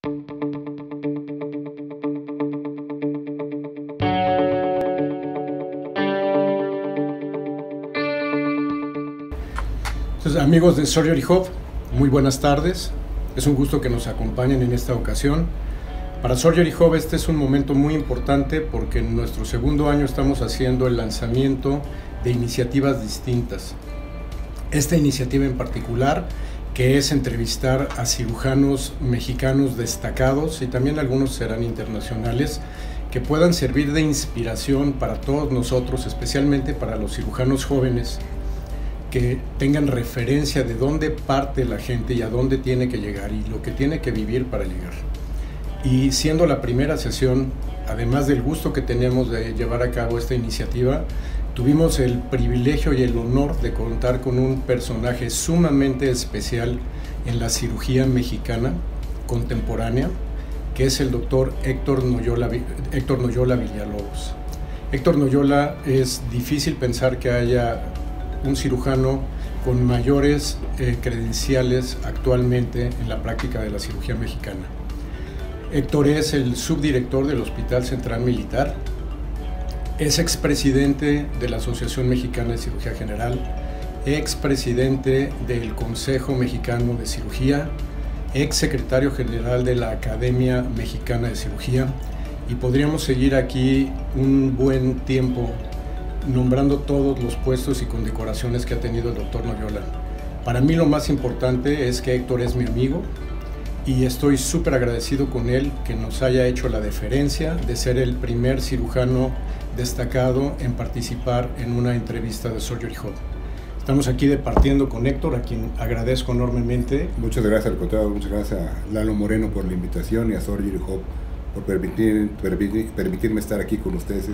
Entonces, amigos de Surgery Hub, muy buenas tardes. Es un gusto que nos acompañen en esta ocasión. Para Surgery Hub este es un momento muy importante porque en nuestro segundo año estamos haciendo el lanzamiento de iniciativas distintas. Esta iniciativa en particular, que es entrevistar a cirujanos mexicanos destacados y también algunos serán internacionales, que puedan servir de inspiración para todos nosotros, especialmente para los cirujanos jóvenes, que tengan referencia de dónde parte la gente y a dónde tiene que llegar y lo que tiene que vivir para llegar. Y siendo la primera sesión, además del gusto que tenemos de llevar a cabo esta iniciativa, tuvimos el privilegio y el honor de contar con un personaje sumamente especial en la cirugía mexicana contemporánea, que es el doctor Héctor Noyola Villalobos. Héctor Noyola, es difícil pensar que haya un cirujano con mayores credenciales actualmente en la práctica de la cirugía mexicana. Héctor es el subdirector del Hospital Central Militar, es expresidente de la Asociación Mexicana de Cirugía General, expresidente del Consejo Mexicano de Cirugía, exsecretario general de la Academia Mexicana de Cirugía, y podríamos seguir aquí un buen tiempo nombrando todos los puestos y condecoraciones que ha tenido el doctor Noyola. Para mí lo más importante es que Héctor es mi amigo y estoy súper agradecido con él que nos haya hecho la deferencia de ser el primer cirujano destacado en participar en una entrevista de Surgery Hub. Estamos aquí departiendo con Héctor, a quien agradezco enormemente. Muchas gracias al contrario, muchas gracias a Lalo Moreno por la invitación y a Surgery Hub por permitirme estar aquí con ustedes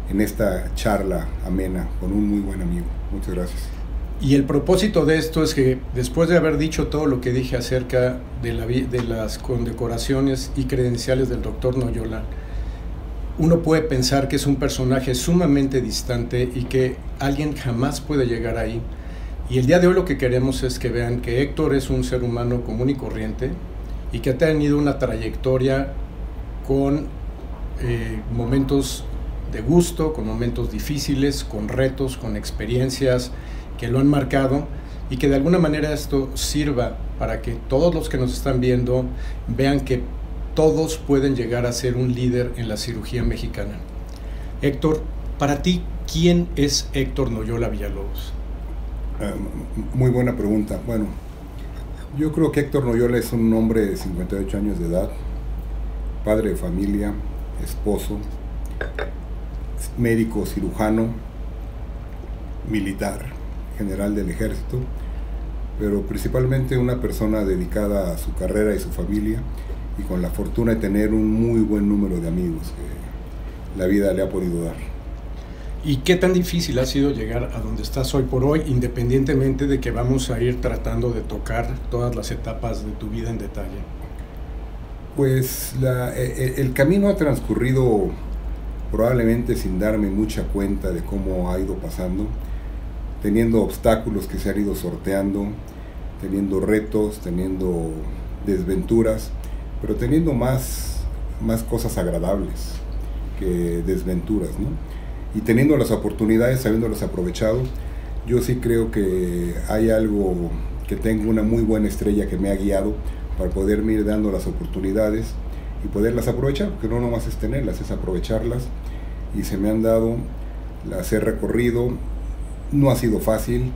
en esta charla amena con un muy buen amigo. Muchas gracias. Y el propósito de esto es que después de haber dicho todo lo que dije acerca de las condecoraciones y credenciales del doctor Noyola, uno puede pensar que es un personaje sumamente distante y que alguien jamás puede llegar ahí. Y el día de hoy lo que queremos es que vean que Héctor es un ser humano común y corriente y que ha tenido una trayectoria con momentos de gusto, con momentos difíciles, con retos, con experiencias que lo han marcado y que de alguna manera esto sirva para que todos los que nos están viendo vean que todos pueden llegar a ser un líder en la cirugía mexicana. Héctor, para ti, ¿quién es Héctor Noyola Villalobos? Muy buena pregunta. Bueno, yo creo que Héctor Noyola es un hombre de 58 años de edad, padre de familia, esposo, médico cirujano, militar, general del ejército, pero principalmente una persona dedicada a su carrera y su familia y con la fortuna de tener un muy buen número de amigos que la vida le ha podido dar. ¿Y qué tan difícil ha sido llegar a donde estás hoy por hoy, independientemente de que vamos a ir tratando de tocar todas las etapas de tu vida en detalle? Pues el camino ha transcurrido probablemente sin darme mucha cuenta de cómo ha ido pasando, teniendo obstáculos que se han ido sorteando, teniendo retos, teniendo desventuras, pero teniendo más cosas agradables que desventuras, ¿no? Y teniendo las oportunidades, habiéndolas aprovechado, yo sí creo que hay algo, que tengo una muy buena estrella que me ha guiado para poderme ir dando las oportunidades y poderlas aprovechar, porque no nomás es tenerlas, es aprovecharlas, y se me han dado, las he recorrido. No ha sido fácil,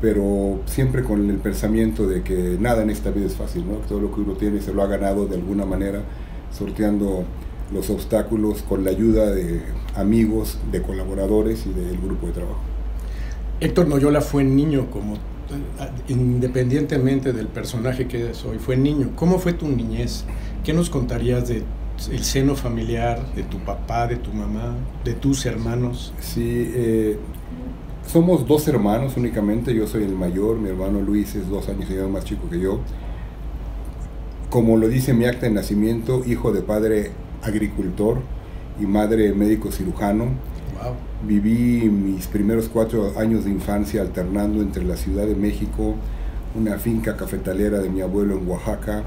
pero siempre con el pensamiento de que nada en esta vida es fácil, ¿no? Todo lo que uno tiene se lo ha ganado de alguna manera, sorteando los obstáculos con la ayuda de amigos, de colaboradores y del grupo de trabajo. Héctor Noyola fue niño, independientemente del personaje que eres hoy, fue niño. ¿Cómo fue tu niñez? ¿Qué nos contarías del seno familiar, de tu papá, de tu mamá, de tus hermanos? Sí, somos dos hermanos únicamente, yo soy el mayor, mi hermano Luis es 2 años y medio más chico que yo. Como lo dice mi acta de nacimiento, hijo de padre agricultor y madre médico cirujano. Wow. Viví mis primeros 4 años de infancia alternando entre la Ciudad de México, una finca cafetalera de mi abuelo en Oaxaca,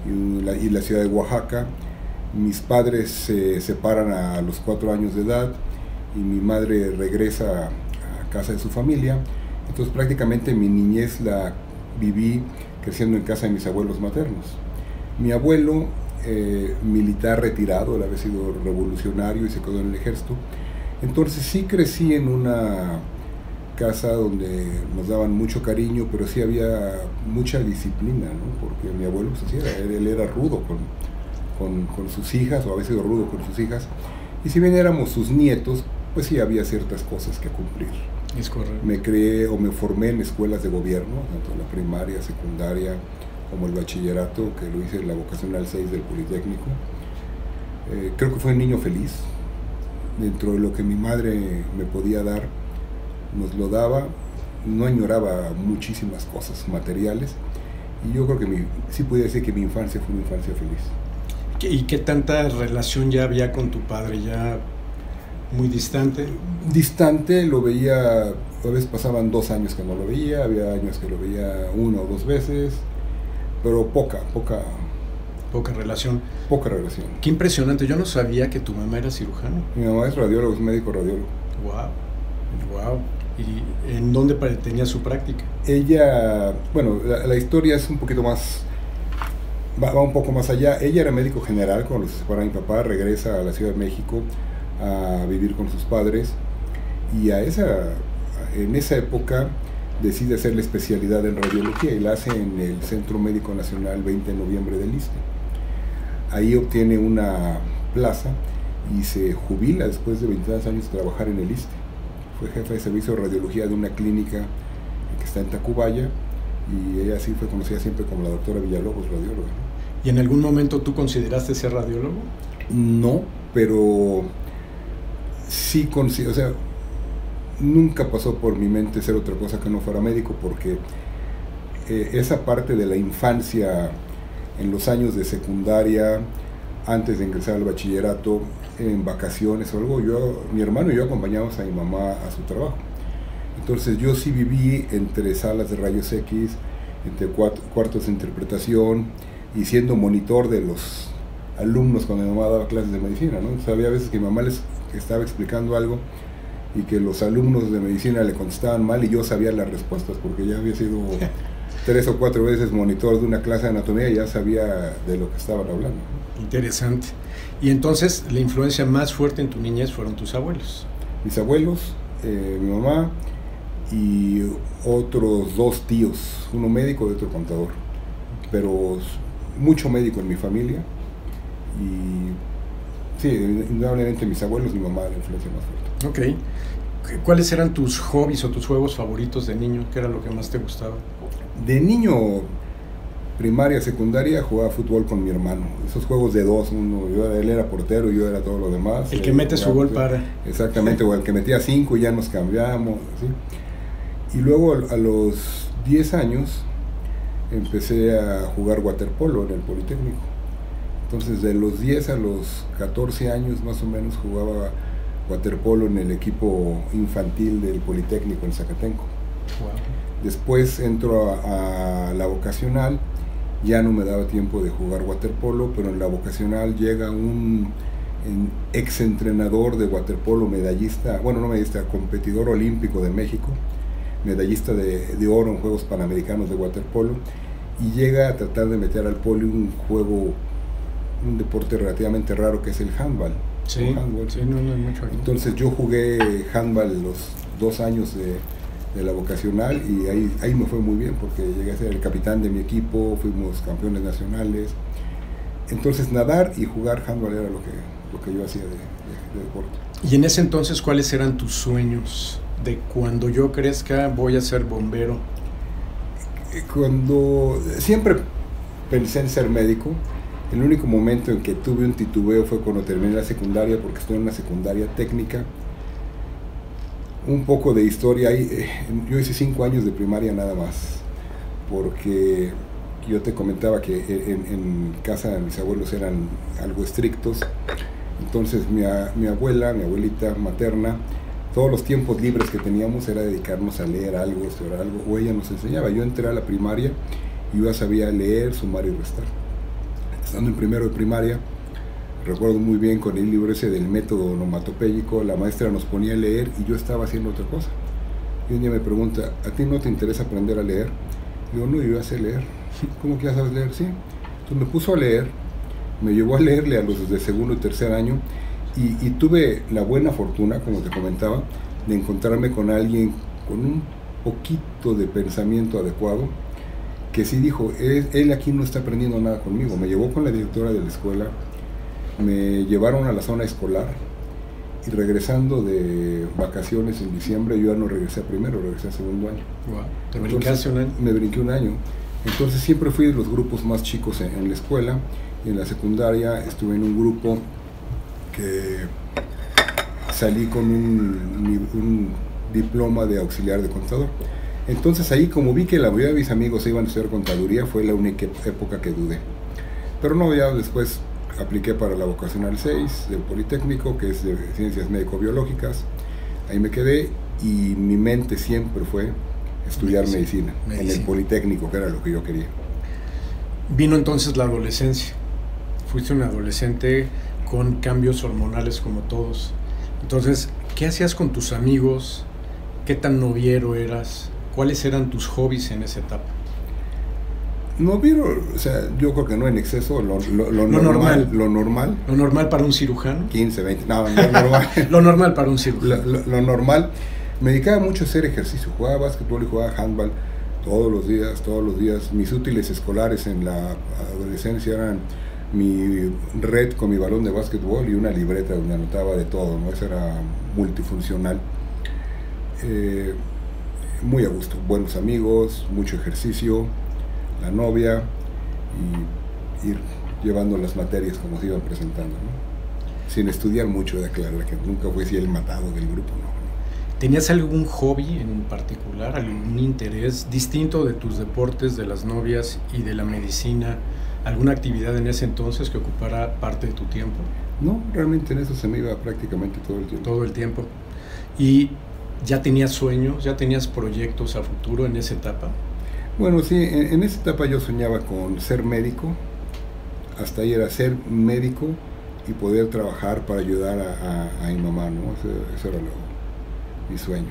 y la ciudad de Oaxaca. Mis padres se separan a los 4 años de edad y mi madre regresa a casa de su familia. Entonces prácticamente mi niñez la viví creciendo en casa de mis abuelos maternos. Mi abuelo, militar retirado, él había sido revolucionario y se quedó en el ejército. Entonces sí crecí en una casa donde nos daban mucho cariño, pero sí había mucha disciplina, ¿no? Porque mi abuelo pues, así era, él era rudo con sus hijas, o había sido rudo con sus hijas, y si bien éramos sus nietos, pues sí había ciertas cosas que cumplir. Es correcto. Me creé o me formé en escuelas de gobierno, tanto la primaria, secundaria, como el bachillerato, que lo hice en la vocacional 6 del Politécnico. Creo que fue un niño feliz. Dentro de lo que mi madre me podía dar, nos lo daba. No añoraba muchísimas cosas materiales. Y yo creo que sí podía decir que mi infancia fue una infancia feliz. ¿Y qué tanta relación ya había con tu padre? ¿Ya muy distante? Distante, lo veía, a veces pasaban 2 años que no lo veía, había años que lo veía 1 o 2 veces, pero poca relación. Poca relación. Qué impresionante, yo no sabía que tu mamá era cirujano. Mi mamá es radiólogo, es médico radiólogo. Wow. ¿Y en dónde tenía su práctica? Ella, bueno, la historia es un poquito más, va un poco más allá. Ella era médico general cuando se separa mi papá, regresa a la Ciudad de México a vivir con sus padres, y en esa época decide hacer la especialidad en radiología y la hace en el Centro Médico Nacional 20 de noviembre del ISSSTE. Ahí obtiene una plaza y se jubila después de 22 años de trabajar en el ISSSTE. Fue jefe de servicio de radiología de una clínica que está en Tacubaya, y ella sí fue conocida siempre como la doctora Villalobos, radióloga. ¿Y en algún momento tú consideraste ser radiólogo? No, pero sí, o sea, nunca pasó por mi mente ser otra cosa que no fuera médico, porque esa parte de la infancia, en los años de secundaria, antes de ingresar al bachillerato, en vacaciones o algo, mi hermano y yo acompañábamos a mi mamá a su trabajo. Entonces yo sí viví entre salas de rayos X, entre cuartos de interpretación, y siendo monitor de los alumnos cuando mi mamá daba clases de medicina, ¿no? Entonces había veces que mi mamá les estaba explicando algo y que los alumnos de medicina le contestaban mal y yo sabía las respuestas porque ya había sido 3 o 4 veces monitor de una clase de anatomía y ya sabía de lo que estaban hablando. Interesante. Y entonces la influencia más fuerte en tu niñez fueron tus abuelos. Mis abuelos, mi mamá y otros 2 tíos, uno médico y otro contador. Okay. Pero mucho médico en mi familia, y sí, indudablemente mis abuelos y mi mamá la influencia más fuerte. Ok. ¿Cuáles eran tus hobbies o tus juegos favoritos de niño? ¿Qué era lo que más te gustaba? De niño, primaria, secundaria, jugaba fútbol con mi hermano. Esos juegos de 2, él era portero y yo era todo lo demás. El que mete su gol para. Exactamente, o el que metía 5 y ya nos cambiamos, ¿sí? Y luego a los 10 años empecé a jugar waterpolo en el Politécnico. Entonces de los 10 a los 14 años más o menos jugaba waterpolo en el equipo infantil del Politécnico en Zacatenco. Wow. Después entro a la vocacional, ya no me daba tiempo de jugar waterpolo, pero en la vocacional llega un ex entrenador de waterpolo, medallista, bueno, no medallista, competidor olímpico de México, medallista de oro en Juegos Panamericanos de waterpolo, y llega a tratar de meter al poli un deporte relativamente raro que es el handball. Sí, handball, sí, no hay mucho aquí. Entonces yo jugué handball los 2 años de la vocacional, y ahí me fue muy bien porque llegué a ser el capitán de mi equipo, fuimos campeones nacionales. Entonces nadar y jugar handball era lo que yo hacía de deporte. Y en ese entonces, ¿cuáles eran tus sueños? De cuando yo crezca voy a ser bombero. Siempre pensé en ser médico. El único momento en que tuve un titubeo fue cuando terminé la secundaria, porque estoy en una secundaria técnica. Un poco de historia ahí. Yo hice 5 años de primaria nada más, porque yo te comentaba que en casa mis abuelos eran algo estrictos. Entonces mi abuelita materna, todos los tiempos libres que teníamos era dedicarnos a leer algo, estudiar algo, o ella nos enseñaba. Yo entré a la primaria y yo ya sabía leer, sumar y restar. estando en primero de primaria, recuerdo muy bien con el libro ese del método onomatopéyico, la maestra nos ponía a leer y yo estaba haciendo otra cosa. Y un día me pregunta, ¿a ti no te interesa aprender a leer? Digo, no, yo ya sé leer. ¿Cómo que ya sabes leer? Sí. Entonces me puso a leer, me llevó a leerle a los de segundo y tercer año y tuve la buena fortuna, como te comentaba, de encontrarme con alguien con un poquito de pensamiento adecuado, que sí dijo, él aquí no está aprendiendo nada conmigo. Me llevó con la directora de la escuela, me llevaron a la zona escolar y regresando de vacaciones en diciembre, yo ya no regresé a primero, regresé a segundo año. Wow. ¿Te brincaste un año? Me brinqué un año. Entonces siempre fui de los grupos más chicos en la escuela y en la secundaria estuve en un grupo que salí con un diploma de auxiliar de contador. Entonces ahí, como vi que la mayoría de mis amigos se iban a estudiar contaduría, fue la única época que dudé. Pero no, ya después apliqué para la vocacional 6 del Politécnico, que es de ciencias médico-biológicas. Ahí me quedé y mi mente siempre fue estudiar medicina en el Politécnico, que era lo que yo quería. Vino entonces la adolescencia. Fuiste un adolescente con cambios hormonales como todos. Entonces, ¿qué hacías con tus amigos? ¿Qué tan noviero eras? ¿Cuáles eran tus hobbies en esa etapa? Noviero, o sea, yo creo que no en exceso, lo normal. Lo normal. ¿Lo normal para un cirujano? 15, 20, no normal. Lo normal para un cirujano. Lo normal. Me dedicaba mucho a hacer ejercicio, jugaba básquetbol y jugaba handball todos los días. Mis útiles escolares en la adolescencia eran mi red con mi balón de básquetbol y una libreta donde anotaba de todo, ¿no? Eso era multifuncional. Muy a gusto, buenos amigos, mucho ejercicio, la novia y ir llevando las materias como se iban presentando, ¿no? Sin estudiar mucho, de aclarar que nunca fui así el matado del grupo, ¿no? ¿Tenías algún hobby en particular, algún interés distinto de tus deportes, de las novias y de la medicina? ¿Alguna actividad en ese entonces que ocupara parte de tu tiempo? No, realmente en eso se me iba prácticamente todo el tiempo. Todo el tiempo. ¿Y ya tenías sueños, ya tenías proyectos a futuro en esa etapa? Bueno, sí, en esa etapa yo soñaba con ser médico. Hasta ahí era ser médico y poder trabajar para ayudar a mi mamá, ¿no? Eso era mi sueño.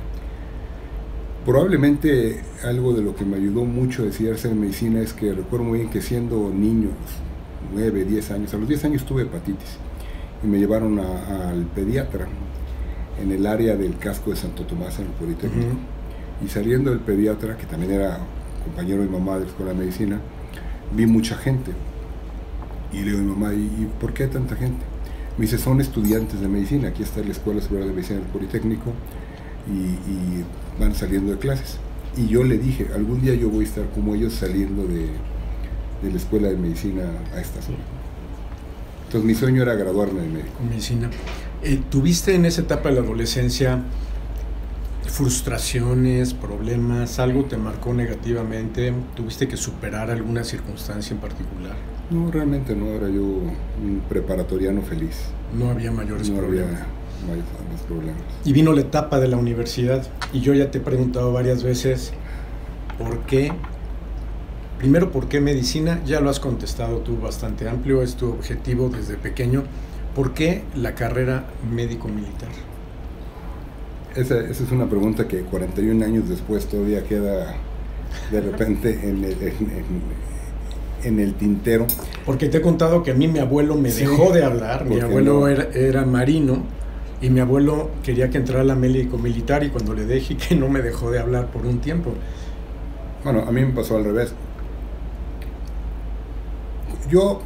Probablemente algo de lo que me ayudó mucho a decidir hacer medicina es que recuerdo muy bien que siendo niño, 9, 10 años, a los 10 años tuve hepatitis y me llevaron al pediatra en el área del casco de Santo Tomás en el Politécnico. Y saliendo del pediatra, que también era compañero de mi mamá de la escuela de medicina, vi mucha gente y le digo a mi mamá, ¿y por qué tanta gente? Me dice, son estudiantes de medicina, aquí está la Escuela Superior de Medicina del Politécnico y van saliendo de clases. Y yo le dije, algún día yo voy a estar como ellos saliendo de la escuela de medicina a estas horas. Entonces mi sueño era graduarme de médico. Medicina. ¿Tuviste en esa etapa de la adolescencia frustraciones, problemas, algo te marcó negativamente? ¿Tuviste que superar alguna circunstancia en particular? No, realmente no, era yo un preparatoriano feliz. No había mayores problemas. Había mayores problemas. Y vino la etapa de la universidad y yo ya te he preguntado varias veces ¿por qué? Primero, ¿por qué medicina? Ya lo has contestado tú bastante amplio, es tu objetivo desde pequeño. ¿Por qué la carrera médico-militar? Esa es una pregunta que 41 años después todavía queda de repente en el tintero. Porque te he contado que a mí mi abuelo me dejó de hablar, mi abuelo no? era marino y mi abuelo quería que entrara a la médico-militar y cuando le dije que no me dejó de hablar por un tiempo. Bueno, a mí me pasó al revés. Yo,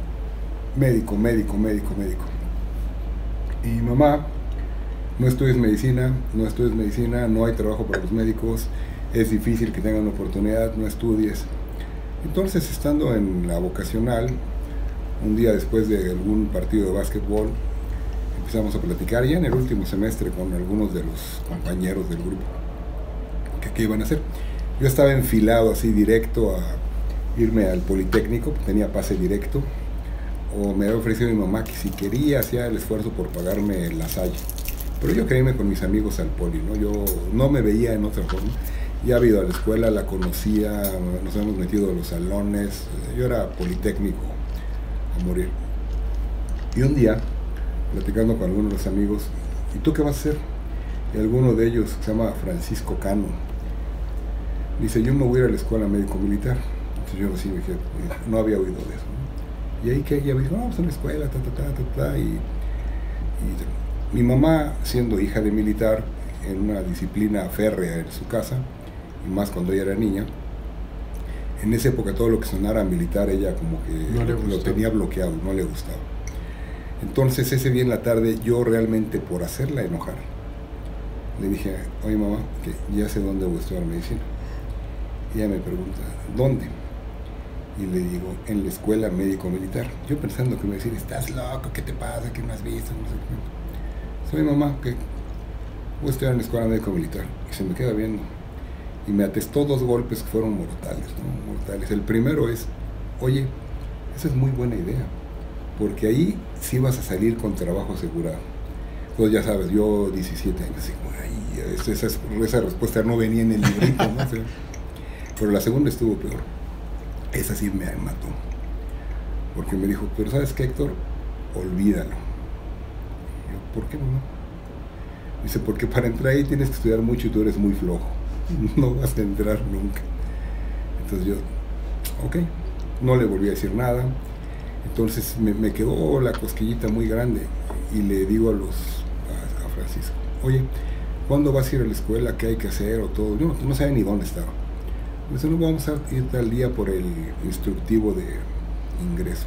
médico. Y mi mamá, no estudies medicina, no hay trabajo para los médicos, es difícil que tengan oportunidad, no estudies. Entonces, estando en la vocacional, un día después de algún partido de básquetbol, empezamos a platicar ya en el último semestre con algunos de los compañeros del grupo, qué iban a hacer. Yo estaba enfilado así directo a irme al Politécnico, tenía pase directo, o me había ofrecido mi mamá que si quería hacía el esfuerzo por pagarme la Salle. Pero yo quería irme con mis amigos al Poli, ¿no? Yo no me veía en otra forma. Ya había ido a la escuela, la conocía, nos habíamos metido a los salones, yo era Politécnico morir. Y un día, platicando con algunos de los amigos, ¿y tú qué vas a hacer? Y alguno de ellos, se llama Francisco Cano, dice, yo me voy a ir a la escuela médico-militar. Entonces yo así dije, no había oído de eso, ¿no? Y ahí que ella me dijo, no, pues en la escuela, y mi mamá, siendo hija de militar, en una disciplina férrea en su casa, y más cuando ella era niña, en esa época todo lo que sonara militar, ella como que lo tenía bloqueado, no le gustaba. Entonces ese día en la tarde, yo realmente por hacerla enojar, le dije, oye mamá, que ya sé dónde voy a estudiar medicina. Y ella me pregunta, ¿dónde? Y le digo, en la escuela médico-militar. Yo pensando que me iba a decir, estás loco, ¿qué te pasa? ¿Qué no has visto? No sé qué. Soy mamá, que voy a estudiar en la escuela médico-militar. Y se me queda viendo. Y me atestó 2 golpes que fueron mortales, ¿no? Mortales. El primero es, oye, esa es muy buena idea, porque ahí sí vas a salir con trabajo asegurado. Entonces ya sabes, yo 17 años, así como, ay, esa respuesta no venía en el librito, ¿no? O sea, pero la segunda estuvo peor. Esa sí me mató. Porque me dijo, pero ¿sabes qué, Héctor? Olvídalo. Y yo, ¿por qué, mamá? Dice, porque para entrar ahí tienes que estudiar mucho y tú eres muy flojo. No vas a entrar nunca. Entonces yo, ok, no le volví a decir nada. Entonces me quedó la cosquillita muy grande y le digo a Francisco, oye, ¿cuándo vas a ir a la escuela? ¿Qué hay que hacer? O todo. Yo no sabía ni dónde estaba. Dice, no, vamos a ir tal día por el instructivo de ingreso.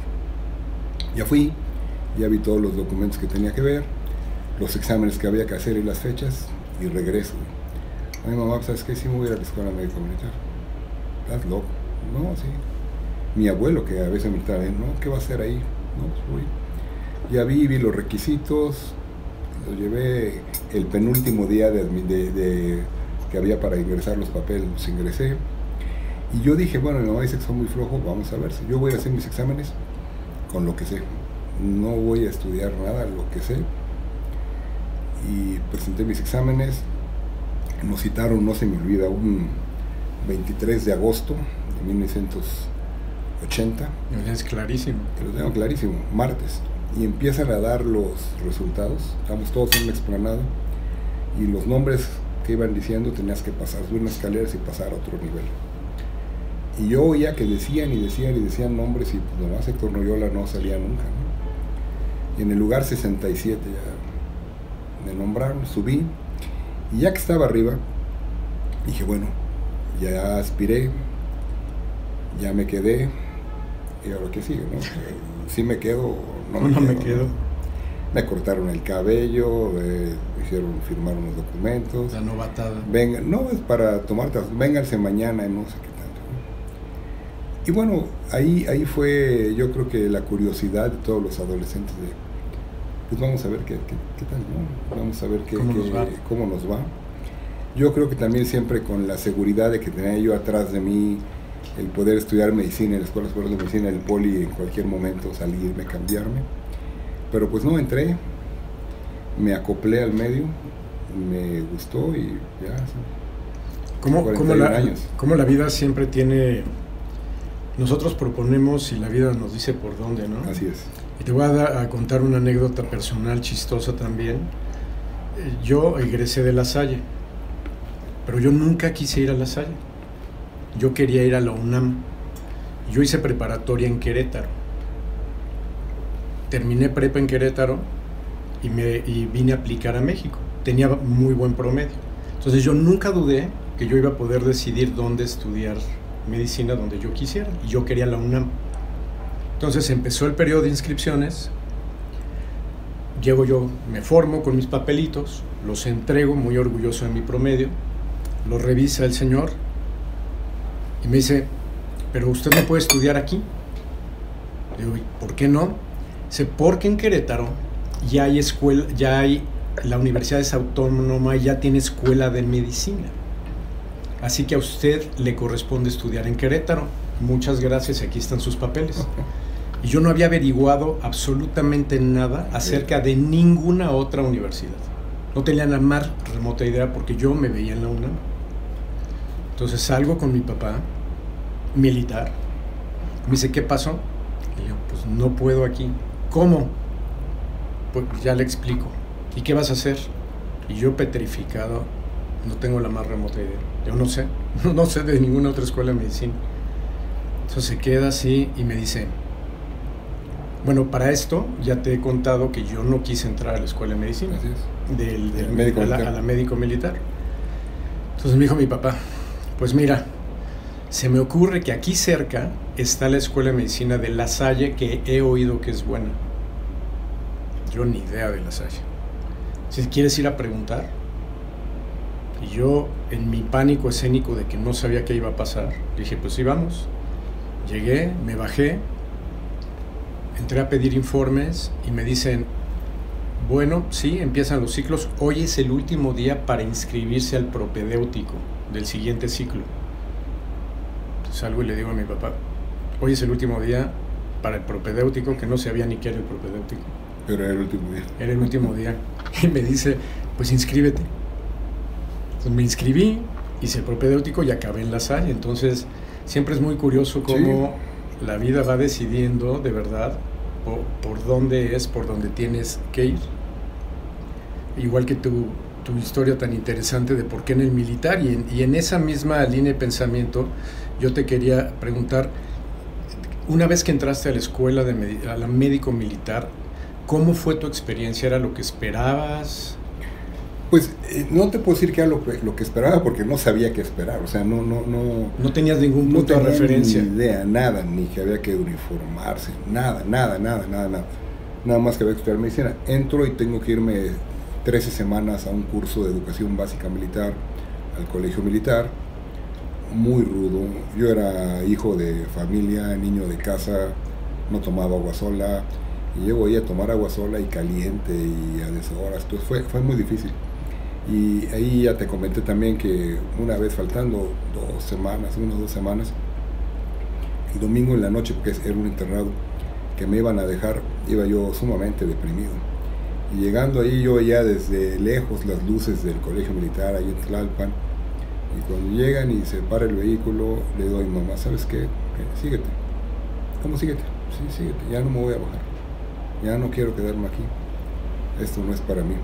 Ya fui, ya vi todos los documentos que tenía que ver, los exámenes que había que hacer y las fechas, y regreso. Ay, mamá, ¿sabes qué? Sí me voy a ir a la escuela médico-militar. ¿Estás loco? No, sí. Mi abuelo, que a veces me estaba viendo, ¿no? ¿Qué va a hacer ahí? No, pues voy. Ya vi los requisitos, los llevé el penúltimo día que había para ingresar los papeles, los ingresé. Y yo dije, bueno, mi mamá dice que soy muy flojo, vamos a ver si yo voy a hacer mis exámenes con lo que sé. No voy a estudiar nada, lo que sé. Y presenté mis exámenes. Nos citaron, no se me olvida, un 23 de agosto de 1980. Es clarísimo. Lo tengo clarísimo, martes. Y empiezan a dar los resultados. Estamos todos en una explanada. Y los nombres que iban diciendo tenías que pasar, subir unas escaleras y pasar a otro nivel. Y yo oía que decían nombres y pues nomás Héctor Noyola no salía nunca, ¿no? Y en el lugar 67 ya me nombraron, subí. Y ya que estaba arriba, dije, bueno, ya aspiré, ya me quedé, y ahora qué sigue, ¿no? ¿Sí me quedo o no me quedo? Me cortaron el cabello, hicieron firmar unos documentos. La novatada. Venga, no es para tomar, vénganse mañana, no sé qué tanto, ¿no? Y bueno, ahí fue, yo creo que la curiosidad de todos los adolescentes de, pues vamos a ver qué tal, ¿no? Vamos a ver cómo nos va. Yo creo que también siempre con la seguridad de que tenía yo atrás de mí el poder estudiar medicina en la Escuela Superior de Medicina, el Poli, en cualquier momento salirme, cambiarme. Pero pues no, entré, me acoplé al medio, me gustó y ya. ¿Cómo la vida siempre tiene... Nosotros proponemos y la vida nos dice por dónde, ¿no? Así es. Y te voy a contar una anécdota personal chistosa también. Yo egresé de La Salle, pero yo nunca quise ir a La Salle. Yo quería ir a la UNAM. Yo hice preparatoria en Querétaro. Terminé prepa en Querétaro y vine a aplicar a México. Tenía muy buen promedio. Entonces yo nunca dudé que yo iba a poder decidir dónde estudiar medicina donde yo quisiera. Y yo quería la UNAM. Entonces empezó el periodo de inscripciones, llego yo, me formo con mis papelitos, los entrego muy orgulloso de mi promedio, los revisa el señor y me dice, pero usted no puede estudiar aquí. Le digo, ¿por qué no? Dice, porque en Querétaro ya hay escuela, la universidad es autónoma y ya tiene escuela de medicina. Así que a usted le corresponde estudiar en Querétaro. Muchas gracias, aquí están sus papeles. Y yo no había averiguado absolutamente nada acerca de ninguna otra universidad. No tenía la más remota idea porque yo me veía en la UNAM. Entonces salgo con mi papá, militar. Me dice, ¿qué pasó? Y yo, pues no puedo aquí. ¿Cómo? Pues ya le explico. ¿Y qué vas a hacer? Y yo petrificado, no tengo la más remota idea. Yo no sé, no sé de ninguna otra escuela de medicina. Entonces se queda así y me dice, bueno, para esto ya te he contado que yo no quise entrar a la escuela de medicina, a la médico militar. Entonces me dijo mi papá, pues mira, se me ocurre que aquí cerca está la escuela de medicina de La Salle, que he oído que es buena. Yo ni idea de La Salle. Si quieres ir a preguntar. Y yo, en mi pánico escénico de que no sabía qué iba a pasar, dije, pues sí, vamos. Llegué, me bajé, entré a pedir informes y me dicen, bueno, sí, empiezan los ciclos, hoy es el último día para inscribirse al propedéutico del siguiente ciclo. Salgo y le digo a mi papá, hoy es el último día para el propedéutico, que no sabía ni qué era el propedéutico. Pero era el último día. Era el último día. Y me dice, pues inscríbete. Entonces me inscribí, hice el propedéutico y acabé en La Salle. Entonces siempre es muy curioso cómo la vida va decidiendo de verdad por dónde es, por dónde tienes que ir. Igual que tu historia tan interesante de por qué en el militar, y en esa misma línea de pensamiento yo te quería preguntar, una vez que entraste a la escuela a la médico militar, ¿cómo fue tu experiencia? ¿Era lo que esperabas? Pues no te puedo decir que era lo que esperaba, porque no sabía qué esperar, o sea, no tenías ningún punto de referencia. Ni idea, nada, ni que había que uniformarse, nada más que había que estudiar medicina. Entro y tengo que irme 13 semanas a un curso de educación básica militar al colegio militar, muy rudo. Yo era hijo de familia, niño de casa, no tomaba agua sola, y llego ahí a tomar agua sola y caliente y a deshoras. Entonces fue muy difícil. Y ahí ya te comenté también que una vez faltando 2 semanas, el domingo en la noche, porque era un internado que me iban a dejar, iba yo sumamente deprimido. Y llegando ahí yo veía desde lejos las luces del colegio militar ahí en Tlalpan, y cuando llegan y se para el vehículo, le digo a mi mamá, ¿sabes qué? Síguete. ¿Cómo síguete? Sí, síguete, ya no me voy a bajar, ya no quiero quedarme aquí, esto no es para mí.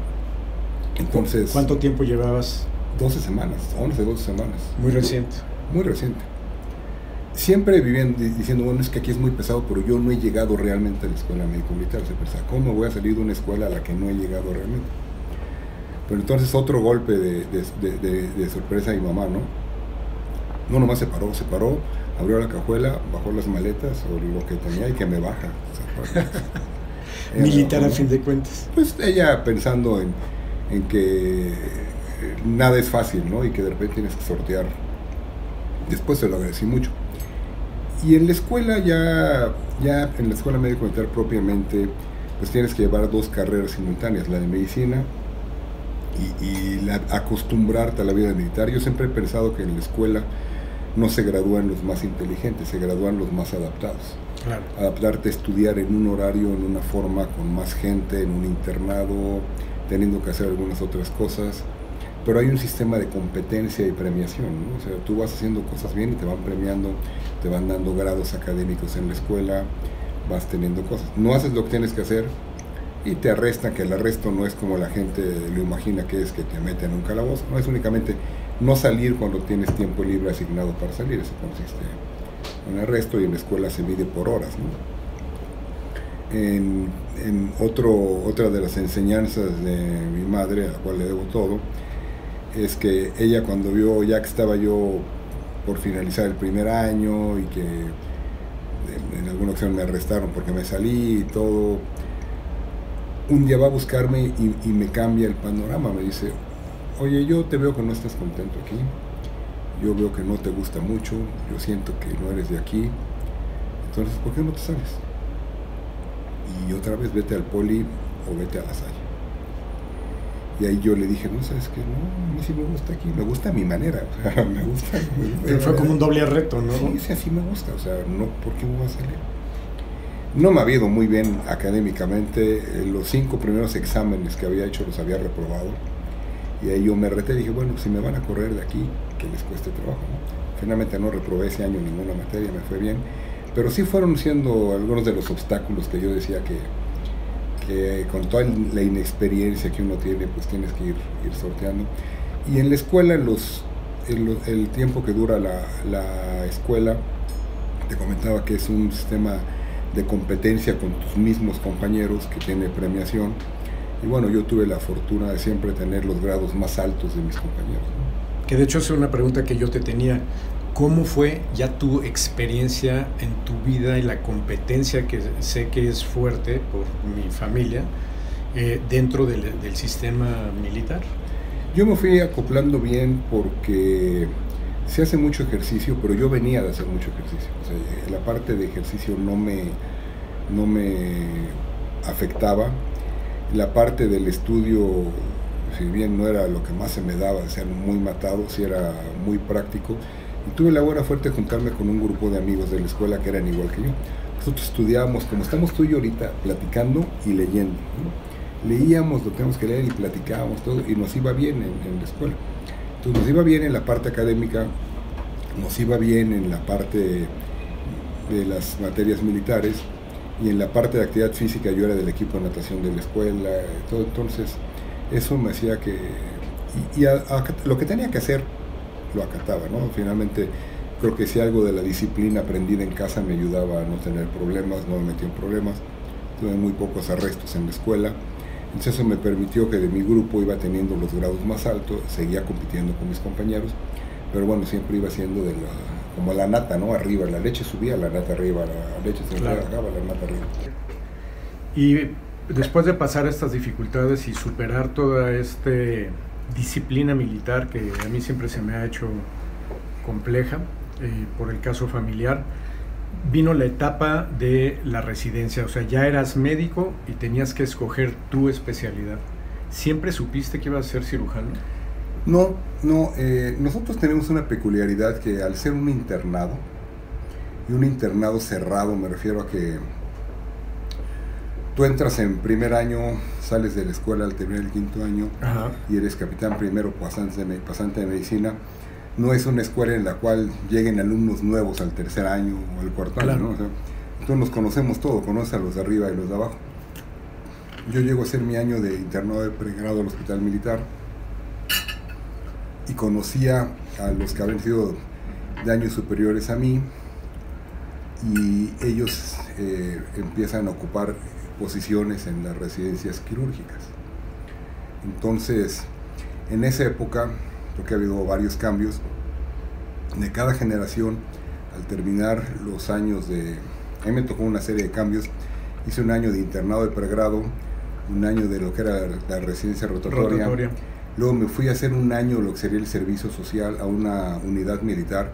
Entonces, ¿cuánto tiempo llevabas? 12 semanas, 11, 12 semanas. Muy reciente. Muy reciente. Siempre vivían diciendo, bueno, es que aquí es muy pesado, pero yo no he llegado realmente a la escuela médico militar. Se pensaba, ¿cómo voy a salir de una escuela a la que no he llegado realmente? Pero entonces otro golpe de sorpresa a mi mamá, ¿no? No nomás se paró, abrió la cajuela, bajó las maletas o lo que tenía y que me baja. O sea, militar a fin de cuentas. Pues ella pensando en que nada es fácil, ¿no? Y que de repente tienes que sortear. Después se lo agradecí mucho. Y en la escuela ya en la escuela médico militar propiamente, pues tienes que llevar 2 carreras simultáneas, la de medicina y acostumbrarte a la vida militar. Yo siempre he pensado que en la escuela no se gradúan los más inteligentes, se gradúan los más adaptados. Claro. Adaptarte a estudiar en un horario, en una forma, con más gente, en un internado, teniendo que hacer algunas otras cosas, pero hay un sistema de competencia y premiación, ¿no? O sea, tú vas haciendo cosas bien y te van premiando, te van dando grados académicos en la escuela, vas teniendo cosas. No haces lo que tienes que hacer y te arrestan, que el arresto no es como la gente lo imagina que es, que te meten en un calabozo, no, es únicamente no salir cuando tienes tiempo libre asignado para salir. Eso consiste en un arresto, y en la escuela se mide por horas, ¿no? Otra de las enseñanzas de mi madre, a la cual le debo todo, es que ella, cuando vio ya que estaba yo por finalizar el primer año y que en alguna ocasión me arrestaron porque me salí y todo, un día va a buscarme y me cambia el panorama. Me dice, oye, yo te veo que no estás contento aquí, yo veo que no te gusta mucho, yo siento que no eres de aquí, entonces ¿por qué no te sales? Y otra vez vete al Poli o vete a La Salle. Y ahí yo le dije, no, ¿sabes qué? No, a mí sí me gusta aquí, me gusta a mi manera, o sea, me gusta. Pero fue como un doble reto, ¿no? Sí, así me gusta, o sea, no, ¿por qué me voy a salir? No me había ido muy bien académicamente, los 5 primeros exámenes que había hecho los había reprobado, y ahí yo me reté, dije, bueno, si me van a correr de aquí, que les cueste trabajo, ¿no? Finalmente no reprobé ese año ninguna materia, me fue bien, pero sí fueron siendo algunos de los obstáculos que yo decía que con toda la inexperiencia que uno tiene, pues tienes que ir sorteando. Y en la escuela, el tiempo que dura la escuela, te comentaba que es un sistema de competencia con tus mismos compañeros que tiene premiación. Y bueno, yo tuve la fortuna de siempre tener los grados más altos de mis compañeros, ¿no? Que de hecho es una pregunta que yo te tenía. ¿Cómo fue ya tu experiencia en tu vida y la competencia que sé que es fuerte por mi familia dentro del sistema militar? Yo me fui acoplando bien porque se hace mucho ejercicio, pero yo venía de hacer mucho ejercicio. O sea, la parte de ejercicio no me afectaba. La parte del estudio, si bien no era lo que más se me daba, de ser muy matado, sí era muy práctico. Y tuve la buena suerte de juntarme con un grupo de amigos de la escuela que eran igual que yo. Nosotros estudiábamos, como estamos tú y yo ahorita, platicando y leyendo, ¿no? Leíamos lo que teníamos que leer y platicábamos todo, y nos iba bien en la escuela. Entonces nos iba bien en la parte académica, nos iba bien en la parte de las materias militares, y en la parte de actividad física yo era del equipo de natación de la escuela, todo. Entonces eso me hacía que... lo que tenía que hacer lo acataba, ¿no? Finalmente creo que si algo de la disciplina aprendida en casa me ayudaba a no tener problemas, no me metí en problemas, tuve muy pocos arrestos en la escuela. Entonces eso me permitió que de mi grupo iba teniendo los grados más altos, seguía compitiendo con mis compañeros, pero bueno, siempre iba siendo como la nata, ¿no? Arriba, la leche subía, la nata arriba, la leche se bajaba, la nata arriba. Y después de pasar estas dificultades y superar toda esta disciplina militar que a mí siempre se me ha hecho compleja por el caso familiar, vino la etapa de la residencia. O sea, ya eras médico y tenías que escoger tu especialidad. ¿Siempre supiste que ibas a ser cirujano? No, nosotros tenemos una peculiaridad que al ser un internado, y un internado cerrado, me refiero a que tú entras en primer año, sales de la escuela al terminar el quinto año, ajá, y eres capitán primero, pasante de medicina. No es una escuela en la cual lleguen alumnos nuevos al tercer año o al cuarto año, ¿no? O sea, entonces nos conocemos todos, conoces a los de arriba y los de abajo. Yo llego a hacer mi año de internado de pregrado al Hospital Militar y conocía a los que habían sido de años superiores a mí, y ellos empiezan a ocupar posiciones en las residencias quirúrgicas. Entonces, en esa época, porque ha habido varios cambios, de cada generación, al terminar los años a mí me tocó una serie de cambios. Hice un año de internado de pregrado, un año de lo que era la residencia rotatoria. Luego me fui a hacer un año lo que sería el servicio social a una unidad militar,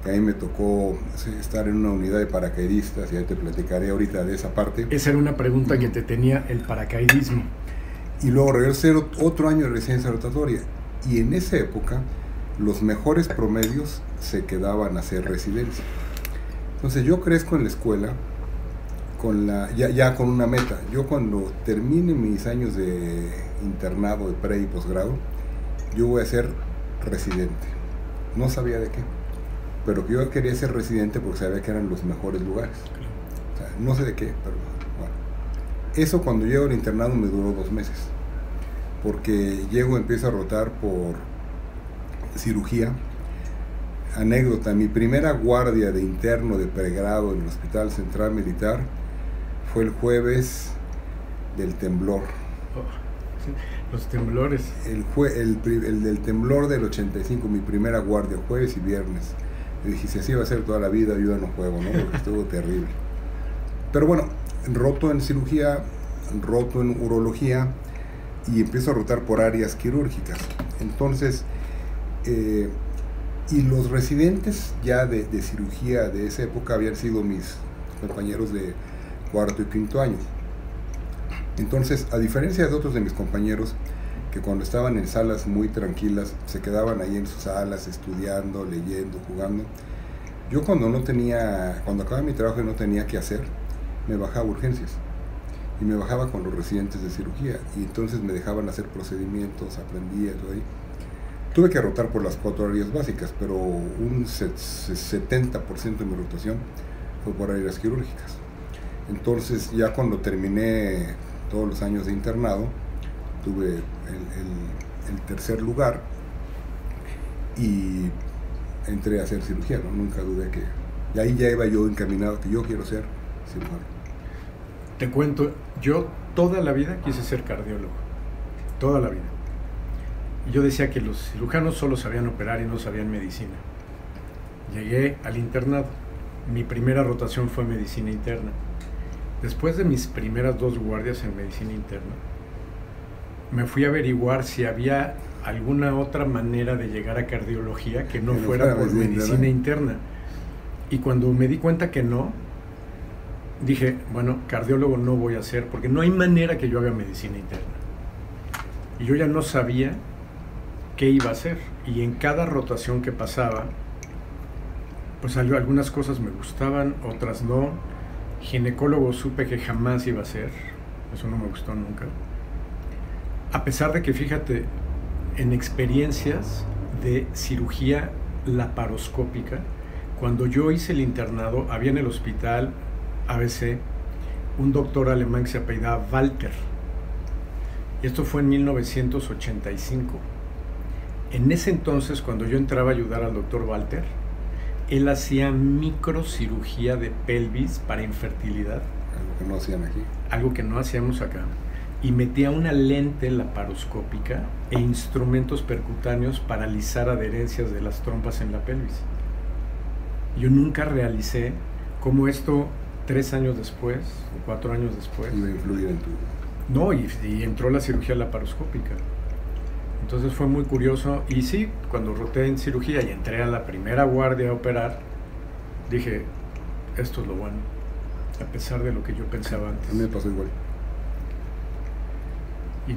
que a mí me tocó estar en una unidad de paracaidistas, y ahí te platicaré ahorita de esa parte. Esa era una pregunta que te tenía, el paracaidismo. Y luego regresé otro año de residencia rotatoria, y en esa época los mejores promedios se quedaban a hacer residencia. Entonces yo crezco en la escuela ya con una meta. Yo cuando termine mis años de internado, de pre y posgrado, yo voy a ser residente. No sabía de qué, pero yo quería ser residente porque sabía que eran los mejores lugares. O sea, no sé de qué, pero bueno. Eso cuando llego al internado me duró 2 meses, porque empiezo a rotar por cirugía. Anécdota, mi primera guardia de interno de pregrado en el Hospital Central Militar fue el jueves del temblor. Los temblores. El del temblor del 85, mi primera guardia, jueves y viernes. Y dije, si así va a ser toda la vida, yo ya no juego, ¿no? Porque estuvo terrible. Pero bueno, roto en cirugía, roto en urología, y empiezo a rotar por áreas quirúrgicas. Entonces, y los residentes ya de cirugía de esa época habían sido mis compañeros de cuarto y quinto año. Entonces, a diferencia de otros de mis compañeros que cuando estaban en salas muy tranquilas se quedaban ahí en sus salas estudiando, leyendo, jugando, yo cuando acababa mi trabajo y no tenía que hacer, me bajaba a urgencias y me bajaba con los residentes de cirugía, y entonces me dejaban hacer procedimientos, aprendía todo ahí. Tuve que rotar por las 4 áreas básicas, pero un 70% de mi rotación fue por áreas quirúrgicas. Entonces ya cuando terminé todos los años de internado, tuve el tercer lugar y entré a hacer cirugía, ¿no? Nunca dudé que... Y ahí ya iba yo encaminado que yo quiero ser cirujano. Te cuento, yo toda la vida quise ser cardiólogo, toda la vida. Y yo decía que los cirujanos solo sabían operar y no sabían medicina. Llegué al internado, mi primera rotación fue medicina interna. Después de mis primeras 2 guardias en medicina interna, me fui a averiguar si había alguna otra manera de llegar a cardiología que no fuera por medicina interna. Y cuando me di cuenta que no, dije, bueno, cardiólogo no voy a ser, porque no hay manera que yo haga medicina interna. Y yo ya no sabía qué iba a hacer. Y en cada rotación que pasaba, pues algunas cosas me gustaban, otras no. Ginecólogo supe que jamás iba a ser, eso no me gustó nunca. A pesar de que, fíjate, en experiencias de cirugía laparoscópica, cuando yo hice el internado, había en el hospital ABC un doctor alemán que se apellidaba Walter. Esto fue en 1985. En ese entonces, cuando yo entraba a ayudar al doctor Walter, él hacía microcirugía de pelvis para infertilidad. Algo que no hacían aquí. Algo que no hacíamos acá. Y metía una lente laparoscópica e instrumentos percutáneos para alisar adherencias de las trompas en la pelvis. Yo nunca realicé cómo esto 3 años después o 4 años después iba a influir en tu... No, y entró la cirugía laparoscópica. Entonces fue muy curioso. Y sí, cuando roté en cirugía y entré a la primera guardia a operar, dije, esto es lo bueno, a pesar de lo que yo pensaba antes. A mí me pasó igual. Y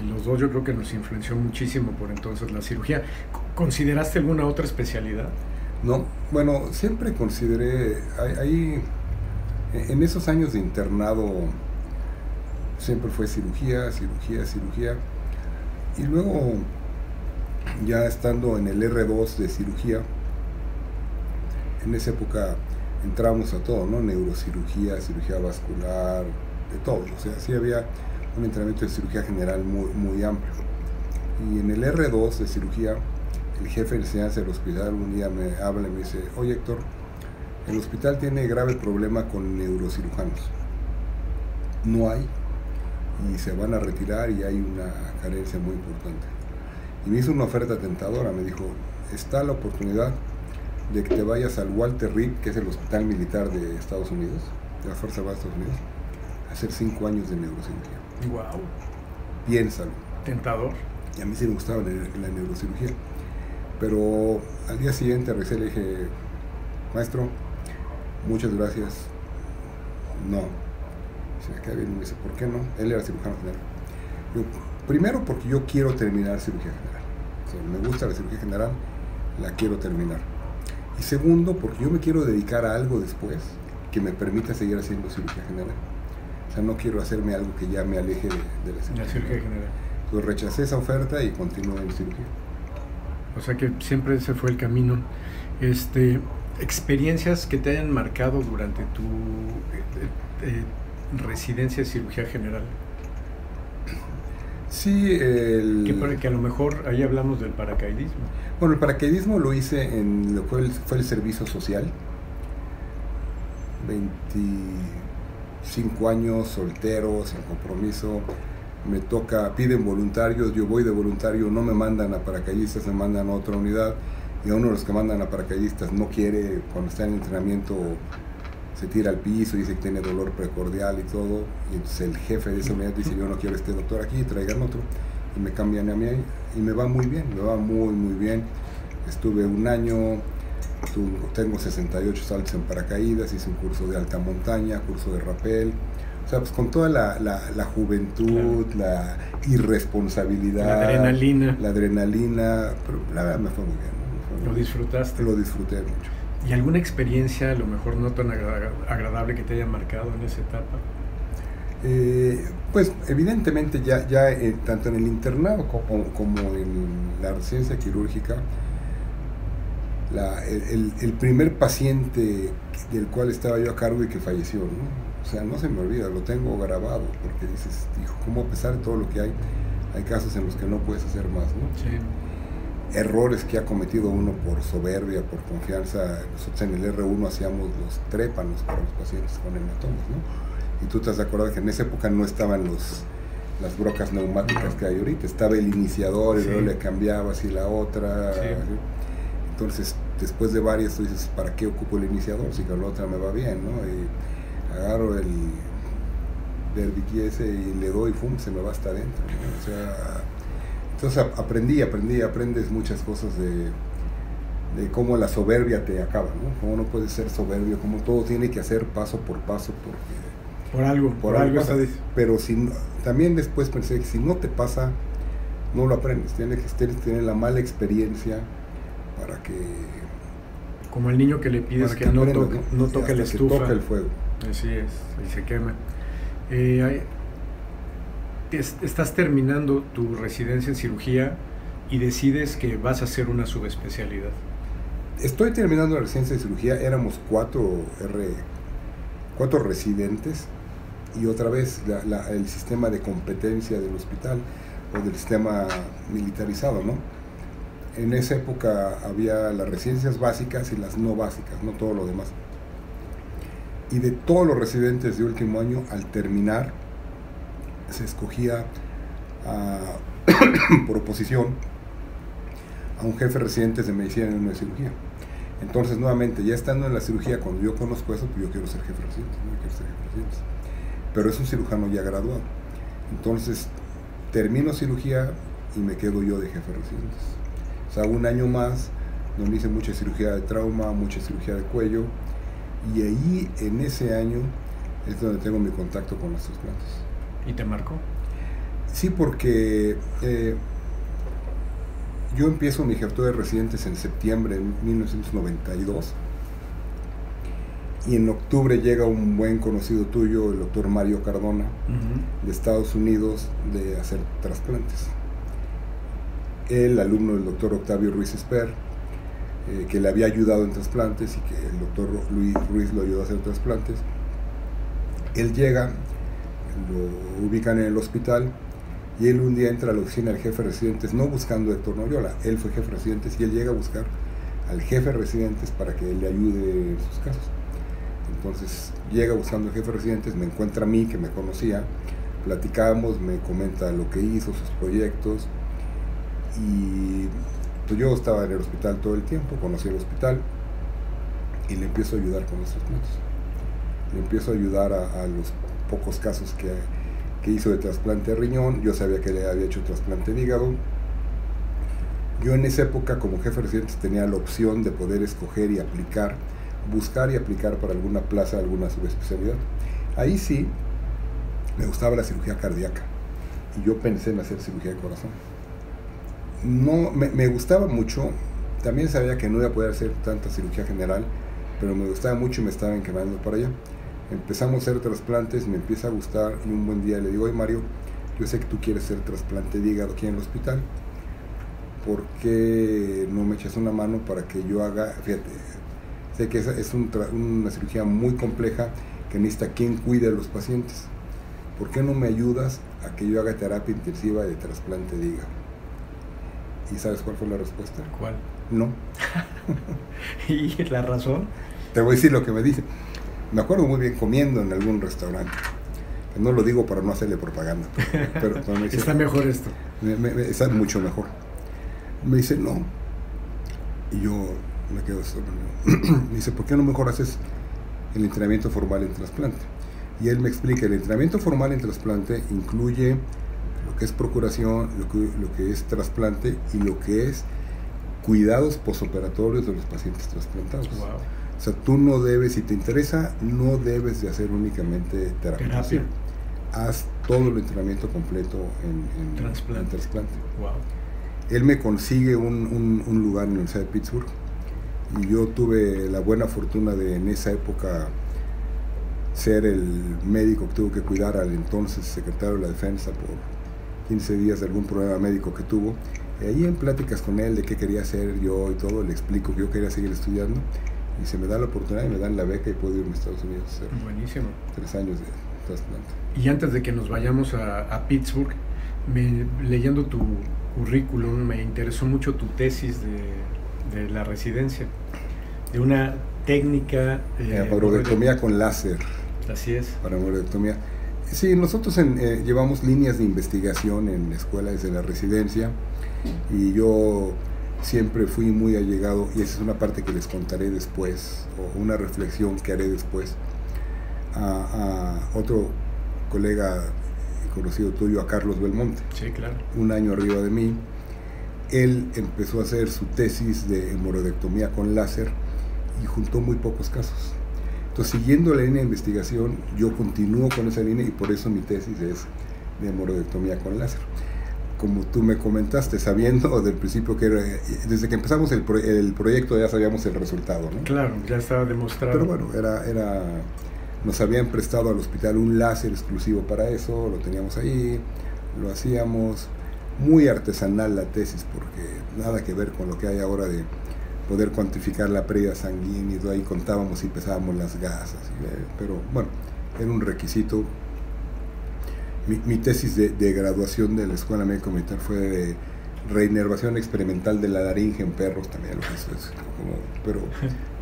los dos yo creo que nos influenció muchísimo por entonces la cirugía. ¿Consideraste alguna otra especialidad? No, bueno, siempre consideré, ahí, en esos años de internado, siempre fue cirugía. Y luego, ya estando en el R2 de cirugía, en esa época entrábamos a todo, ¿no? Neurocirugía, cirugía vascular, de todo. O sea, sí había un entrenamiento de cirugía general muy amplio. Y en el R2 de cirugía, el jefe de enseñanza del hospital un día me habla y me dice, oye Héctor, el hospital tiene grave problema con neurocirujanos. No hay, y se van a retirar y hay una carencia muy importante. Y me hizo una oferta tentadora, me dijo, está la oportunidad de que te vayas al Walter Reed, que es el hospital militar de Estados Unidos, de la Fuerza Armada de Estados Unidos, a hacer 5 años de neurocirugía. Wow. Piénsalo. Tentador. Y a mí sí me gustaba la neurocirugía. Pero al día siguiente regresé y le dije, maestro, muchas gracias, no. Se me queda bien y me dice, ¿por qué no? Él era cirujano general. Digo, primero porque yo quiero terminar cirugía general. O sea, me gusta la cirugía general, la quiero terminar. Y segundo, porque yo me quiero dedicar a algo después que me permita seguir haciendo cirugía general. O sea, no quiero hacerme algo que ya me aleje de la cirugía general. Entonces rechacé esa oferta y continué en cirugía. O sea que siempre ese fue el camino. Experiencias que te hayan marcado durante tu residencia de cirugía general. Sí, que a lo mejor ahí hablamos del paracaidismo. Bueno, el paracaidismo lo hice en lo que fue el servicio social. 25 años, soltero, sin compromiso. Me toca, piden voluntarios, yo voy de voluntario, no me mandan a paracaidistas, me mandan a otra unidad, y a uno de los que mandan a paracaidistas no quiere, cuando está en entrenamiento se tira al piso, dice que tiene dolor precordial y todo, y entonces el jefe de esa unidad dice, yo no quiero a este doctor aquí, traigan otro, y me cambian a mí ahí, y me va muy bien, me va muy bien. Estuve 1 año, tengo 68 saltos en paracaídas, hice un curso de alta montaña, curso de rappel. O sea, pues con toda la juventud, claro, la irresponsabilidad, la adrenalina, pero la verdad me fue muy bien, ¿no? ¿Lo disfrutaste? Lo disfruté mucho. ¿Y alguna experiencia, a lo mejor no tan agradable, que te haya marcado en esa etapa? Pues evidentemente ya tanto en el internado como en la residencia quirúrgica, el primer paciente del cual estaba yo a cargo y que falleció, ¿no? O sea, no se me olvida, lo tengo grabado, porque dices, hijo, ¿cómo a pesar de todo lo que hay casos en los que no puedes hacer más, ¿no? Sí. Errores que ha cometido uno por soberbia, por confianza. Nosotros en el R1 hacíamos los trépanos para los pacientes con hematomas, ¿no? Y tú te has acordado que en esa época no estaban las brocas neumáticas que hay ahorita, estaba el iniciador y luego le cambiabas y la otra. Sí. Entonces, después de varias, tú dices, ¿para qué ocupo el iniciador? Si con la otra me va bien, ¿no? Y agarro el Derbic ese y le doy, ¡fum!, se me va hasta adentro, ¿no? O sea, entonces aprendes muchas cosas de cómo la soberbia te acaba, ¿no? Cómo no puedes ser soberbio, cómo todo tiene que hacer paso por paso, porque por algo pasa. Pero también después pensé que si no te pasa, no lo aprendes. Tienes que tener la mala experiencia para que... Como el niño que le pides que no toque la estufa. Que toque el fuego. Así es, y se quema. Estás terminando tu residencia en cirugía y decides que vas a hacer una subespecialidad. Estoy terminando la residencia de cirugía, éramos cuatro residentes, y otra vez el sistema de competencia del hospital o del sistema militarizado, ¿no? En esa época había las residencias básicas y las no básicas, no todo lo demás. Y de todos los residentes de último año, al terminar, se escogía por oposición a un jefe de residentes de medicina en una cirugía. Entonces, nuevamente, ya estando en la cirugía, cuando yo conozco eso, pues yo quiero ser jefe de residentes, no quiero ser jefe de residentes. Pero es un cirujano ya graduado. Entonces, termino cirugía y me quedo yo de jefe de residentes. O sea, un año más, donde hice mucha cirugía de trauma, mucha cirugía de cuello, y ahí, en ese año, es donde tengo mi contacto con los trasplantes. ¿Y te marcó? Sí, porque yo empiezo mi jefatura de residentes en septiembre de 1992, y en octubre llega un buen conocido tuyo, el doctor Mario Cardona, de Estados Unidos, de hacer trasplantes. Él, alumno del doctor Octavio Ruiz Esper, que le había ayudado en trasplantes y que el doctor Luis Ruiz lo ayudó a hacer trasplantes. Él llega, lo ubican en el hospital, y él un día entra a la oficina del jefe de residentes, no buscando a Héctor Noyola, él fue jefe de residentes, y él llega a buscar al jefe de residentes para que él le ayude en sus casos. Entonces llega buscando al jefe de residentes, me encuentra a mí, que me conocía, platicamos, me comenta lo que hizo, sus proyectos, y pues yo estaba en el hospital todo el tiempo, conocí el hospital, y le empiezo a ayudar con los trasplantes. Le empiezo a ayudar a los pocos casos que hizo de trasplante de riñón. Yo sabía que le había hecho trasplante de hígado. Yo en esa época, como jefe de residentes, tenía la opción de poder escoger y aplicar, buscar y aplicar para alguna plaza, alguna subespecialidad. Ahí sí me gustaba la cirugía cardíaca, y yo pensé en hacer cirugía de corazón. No, me gustaba mucho. También sabía que no iba a poder hacer tanta cirugía general, pero me gustaba mucho y me estaba encaminando para allá. Empezamos a hacer trasplantes, me empieza a gustar, y un buen día le digo, oye Mario, yo sé que tú quieres hacer trasplante de hígado aquí en el hospital, ¿por qué no me echas una mano para que yo haga? Fíjate, sé que es una cirugía muy compleja que necesita quien cuide a los pacientes. ¿Por qué no me ayudas a que yo haga terapia intensiva de trasplante de hígado? ¿Y sabes cuál fue la respuesta? ¿Cuál? No. ¿Y la razón? Te voy a decir lo que me dice. Me acuerdo muy bien comiendo en algún restaurante. No lo digo para no hacerle propaganda. Pero me dice, está mejor esto. Está mucho mejor. Me dice, no. Y yo me quedo sorprendido. Me dice, ¿por qué no mejor haces el entrenamiento formal en trasplante? Y él me explica, el entrenamiento formal en trasplante incluye lo que es procuración, lo que es trasplante y lo que es cuidados posoperatorios de los pacientes trasplantados. Wow. O sea, tú no debes, si te interesa, no debes de hacer únicamente terapia. Haz todo el entrenamiento completo en trasplante. Wow. Él me consigue un lugar en la Universidad de Pittsburgh, y yo tuve la buena fortuna de, en esa época, ser el médico que tuvo que cuidar al entonces secretario de la Defensa por 15 días de algún problema médico que tuvo, Y ahí en pláticas con él de qué quería hacer yo y todo, le explico que yo quería seguir estudiando y se me da la oportunidad y me dan la beca y puedo irme a Estados Unidos a hacer Buenísimo. 3 años de trasplante. Y antes de que nos vayamos a Pittsburgh, leyendo tu currículum, me interesó mucho tu tesis de la residencia, de una técnica... Hemorroidectomía con láser. Así es. Para hemorroidectomía. Sí, nosotros llevamos líneas de investigación en la escuela desde la residencia y yo siempre fui muy allegado, y esa es una parte que les contaré después, o una reflexión que haré después, a otro colega conocido tuyo, a Carlos Belmonte. Sí, claro. Un año arriba de mí. Él empezó a hacer su tesis de hemorroidectomía con láser y juntó muy pocos casos. Entonces, siguiendo la línea de investigación, yo continúo con esa línea y por eso mi tesis es de hemorroidectomía con láser. Como tú me comentaste, sabiendo del principio que era, desde que empezamos el proyecto ya sabíamos el resultado, ¿no? Claro, ya estaba demostrado. Pero bueno, nos habían prestado al hospital un láser exclusivo para eso, lo teníamos ahí, lo hacíamos, muy artesanal la tesis, porque nada que ver con lo que hay ahora de poder cuantificar la pérdida sanguínea, y todo ahí contábamos y pesábamos las gasas, pero bueno, era un requisito. Mi tesis de graduación de la Escuela Médica Militar fue de reinervación experimental de la laringe en perros, también lo que es pero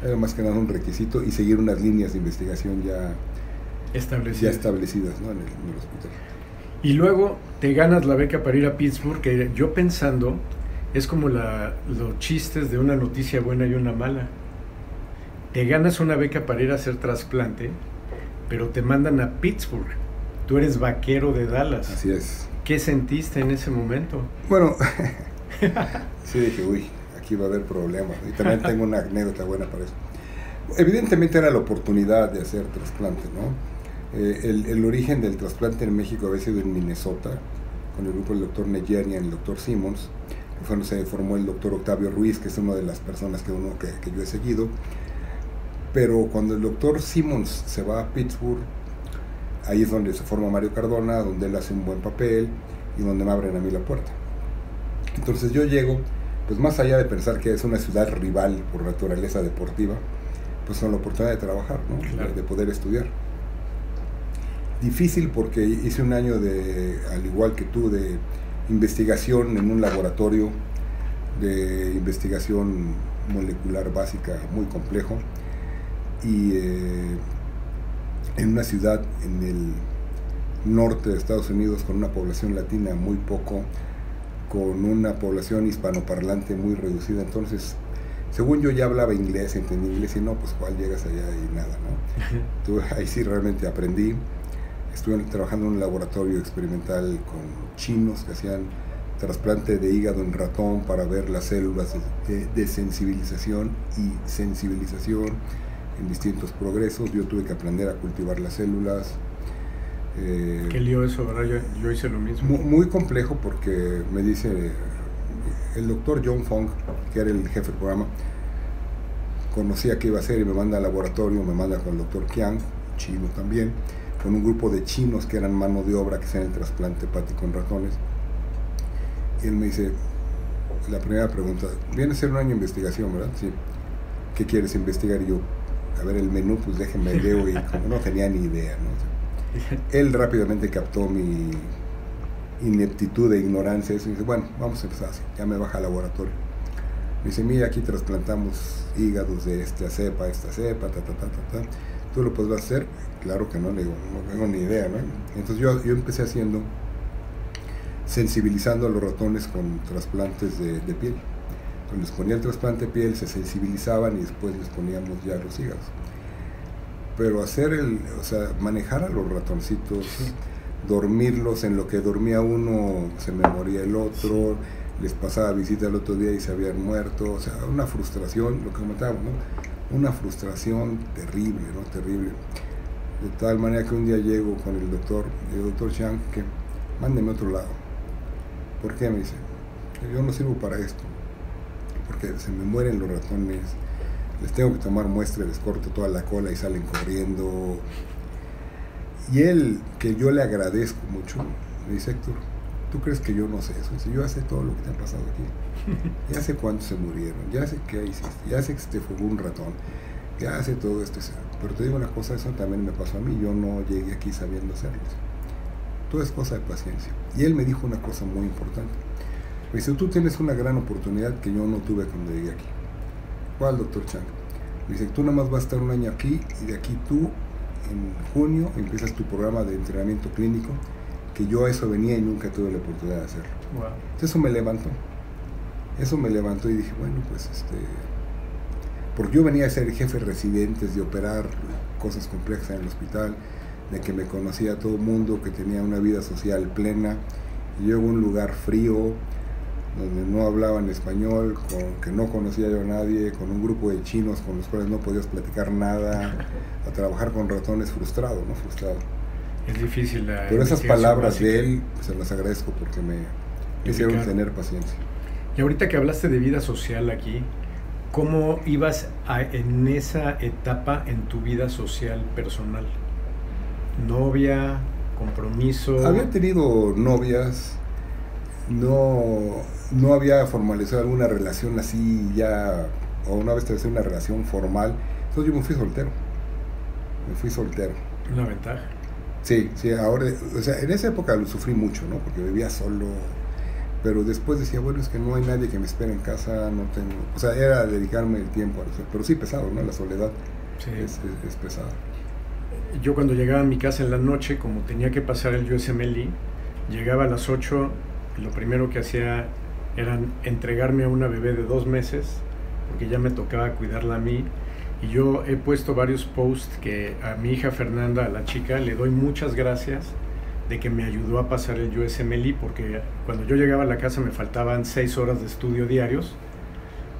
era más que nada un requisito, y seguir unas líneas de investigación ya establecidas, ¿no? en el hospital. Y luego te ganas la beca para ir a Pittsburgh, que yo pensando, es como los chistes de una noticia buena y una mala. Te ganas una beca para ir a hacer trasplante, pero te mandan a Pittsburgh. Tú eres vaquero de Dallas. Así es. ¿Qué sentiste en ese momento? Bueno, sí dije, uy, aquí va a haber problemas. Y también tengo una anécdota buena para eso. Evidentemente era la oportunidad de hacer trasplante, ¿no? El origen del trasplante en México había sido en Minnesota, con el grupo del doctor Neyerian y el doctor Simmons. Se formó el doctor Octavio Ruiz, que es una de las personas que yo he seguido. Pero cuando el doctor Simmons se va a Pittsburgh, ahí es donde se forma Mario Cardona, donde él hace un buen papel y donde me abren a mí la puerta. Entonces yo llego, pues más allá de pensar que es una ciudad rival por naturaleza deportiva, pues con la oportunidad de trabajar, ¿no? Claro. De poder estudiar. Difícil porque hice un año al igual que tú, de investigación en un laboratorio de investigación molecular básica muy complejo, y en una ciudad en el norte de Estados Unidos con una población latina muy poco, con una población hispanoparlante muy reducida. Entonces, según yo ya hablaba inglés, entendí inglés, y no, pues cuál llegas allá y nada, ¿no? Ahí sí realmente aprendí. Estuve trabajando en un laboratorio experimental con chinos que hacían trasplante de hígado en ratón para ver las células de sensibilización y sensibilización en distintos progresos. Yo tuve que aprender a cultivar las células. Qué lío eso, ¿verdad? Yo hice lo mismo. Muy complejo, porque me dice el doctor John Fong, que era el jefe del programa, conocía qué iba a hacer y me manda al laboratorio, me manda con el doctor Qiang, chino también, con un grupo de chinos que eran mano de obra que hacían el trasplante hepático en ratones. Y él me dice, la primera pregunta, viene a ser un año de investigación, ¿verdad? Sí. ¿Qué quieres investigar? Y yo, a ver el menú, pues déjenme leo, y como no tenía ni idea, ¿no? Él rápidamente captó mi ineptitud e ignorancia, y dice, bueno, vamos a empezar así. Ya me baja al laboratorio. Me dice, mira, aquí trasplantamos hígados de esta cepa, ¿tú lo puedes hacer? Claro que no, le digo, no tengo ni idea, ¿no? Entonces yo empecé haciendo, sensibilizando a los ratones con trasplantes de piel. Entonces les ponía el trasplante de piel, se sensibilizaban y después les poníamos ya los hígados. Pero manejar a los ratoncitos, sí, dormirlos, en lo que dormía uno se me moría el otro, sí, les pasaba visita el otro día y se habían muerto, o sea, una frustración, lo que comentábamos, ¿no? Una frustración terrible, ¿no? Terrible. De tal manera que un día llego con el doctor Chiang, que mándeme a otro lado. ¿Por qué? Me dice, yo no sirvo para esto, porque se me mueren los ratones, les tengo que tomar muestra, les corto toda la cola y salen corriendo. Y él, que yo le agradezco mucho, me dice, Héctor, ¿tú crees que yo no sé eso? Dice, yo ya sé todo lo que te ha pasado aquí. Ya sé cuántos se murieron, ya sé qué hiciste, ya sé que se te fugó un ratón, ya sé todo esto. Pero te digo una cosa, eso también me pasó a mí, yo no llegué aquí sabiendo hacerlo. Todo es cosa de paciencia. Y él me dijo una cosa muy importante. Me dice, tú tienes una gran oportunidad que yo no tuve cuando llegué aquí. ¿Cuál, doctor Chang? Me dice, tú nada más vas a estar un año aquí y de aquí tú, en junio, empiezas tu programa de entrenamiento clínico, que yo a eso venía y nunca tuve la oportunidad de hacerlo. Wow. Entonces eso me levantó y dije, bueno, pues porque yo venía a ser jefe de residentes, de operar cosas complejas en el hospital, de que me conocía a todo el mundo, que tenía una vida social plena, y yo en un lugar frío, donde no hablaban español, que no conocía yo a nadie, con un grupo de chinos con los cuales no podías platicar nada, a trabajar con ratones frustrado. Es difícil la Pero esas palabras básica de él, se las agradezco porque me hicieron tener paciencia. Y ahorita que hablaste de vida social aquí, ¿cómo ibas en esa etapa en tu vida social personal? ¿Novia? ¿Compromiso? Había tenido novias, no había formalizado alguna relación así ya, o una vez tuve una relación formal, entonces yo me fui soltero. Una ventaja. Sí, ahora, o sea, en esa época lo sufrí mucho, ¿no? Porque vivía solo, pero después decía, bueno, es que no hay nadie que me espere en casa, no tengo, o sea, era dedicarme el tiempo a eso, pero sí pesado, ¿no? La soledad sí. es pesada. Yo cuando llegaba a mi casa en la noche, como tenía que pasar el USMLE, llegaba a las 8, lo primero que hacía era entregarme a una bebé de 2 meses, porque ya me tocaba cuidarla a mí, y yo he puesto varios posts que a mi hija Fernanda, a la chica, le doy muchas gracias de que me ayudó a pasar el USMLE, porque cuando yo llegaba a la casa me faltaban 6 horas de estudio diarios,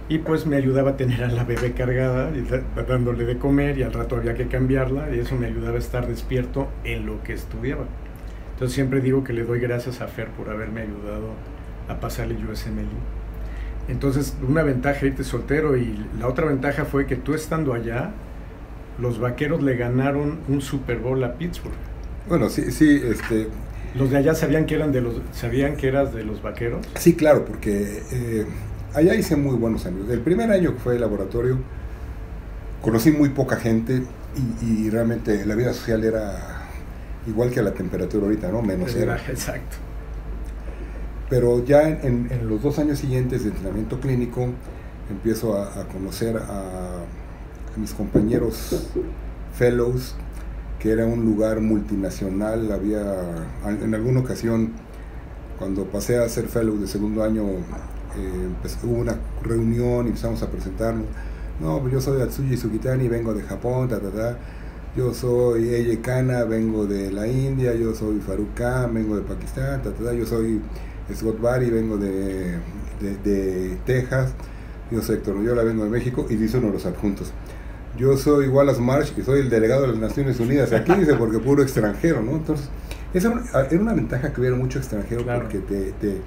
y pues me ayudaba a tener a la bebé cargada y dándole de comer, y al rato había que cambiarla, y eso me ayudaba a estar despierto en lo que estudiaba. Entonces siempre digo que le doy gracias a Fer por haberme ayudado a pasar el USMLE. Entonces una ventaja irte soltero, y la otra ventaja fue que tú estando allá, los Vaqueros le ganaron un Super Bowl a Pittsburgh. Bueno, sí, ¿Los de allá sabían que eras de los Vaqueros? Sí, claro, porque allá hice muy buenos amigos. El primer año que fue el laboratorio, conocí muy poca gente y realmente la vida social era igual que la temperatura ahorita, ¿no? Menos era. Exacto. Pero ya en los 2 años siguientes de entrenamiento clínico, empiezo a conocer a mis compañeros fellows, que era un lugar multinacional. En alguna ocasión, cuando pasé a ser fellow de segundo año, hubo una reunión y empezamos a presentarnos. No, pues yo soy Atsushi Sugitani, vengo de Japón, Yo soy Eiji Kana, vengo de la India. Yo soy Farooq Khan, vengo de Pakistán, Yo soy Scott Barry, vengo de Texas. Yo soy Héctor Loyola, vengo de México, y dice uno de los adjuntos, yo soy Wallace Marsh y soy el delegado de las Naciones Unidas. Aquí dice, porque puro extranjero, ¿no? Entonces, esa era una ventaja que hubiera mucho extranjero, claro, porque te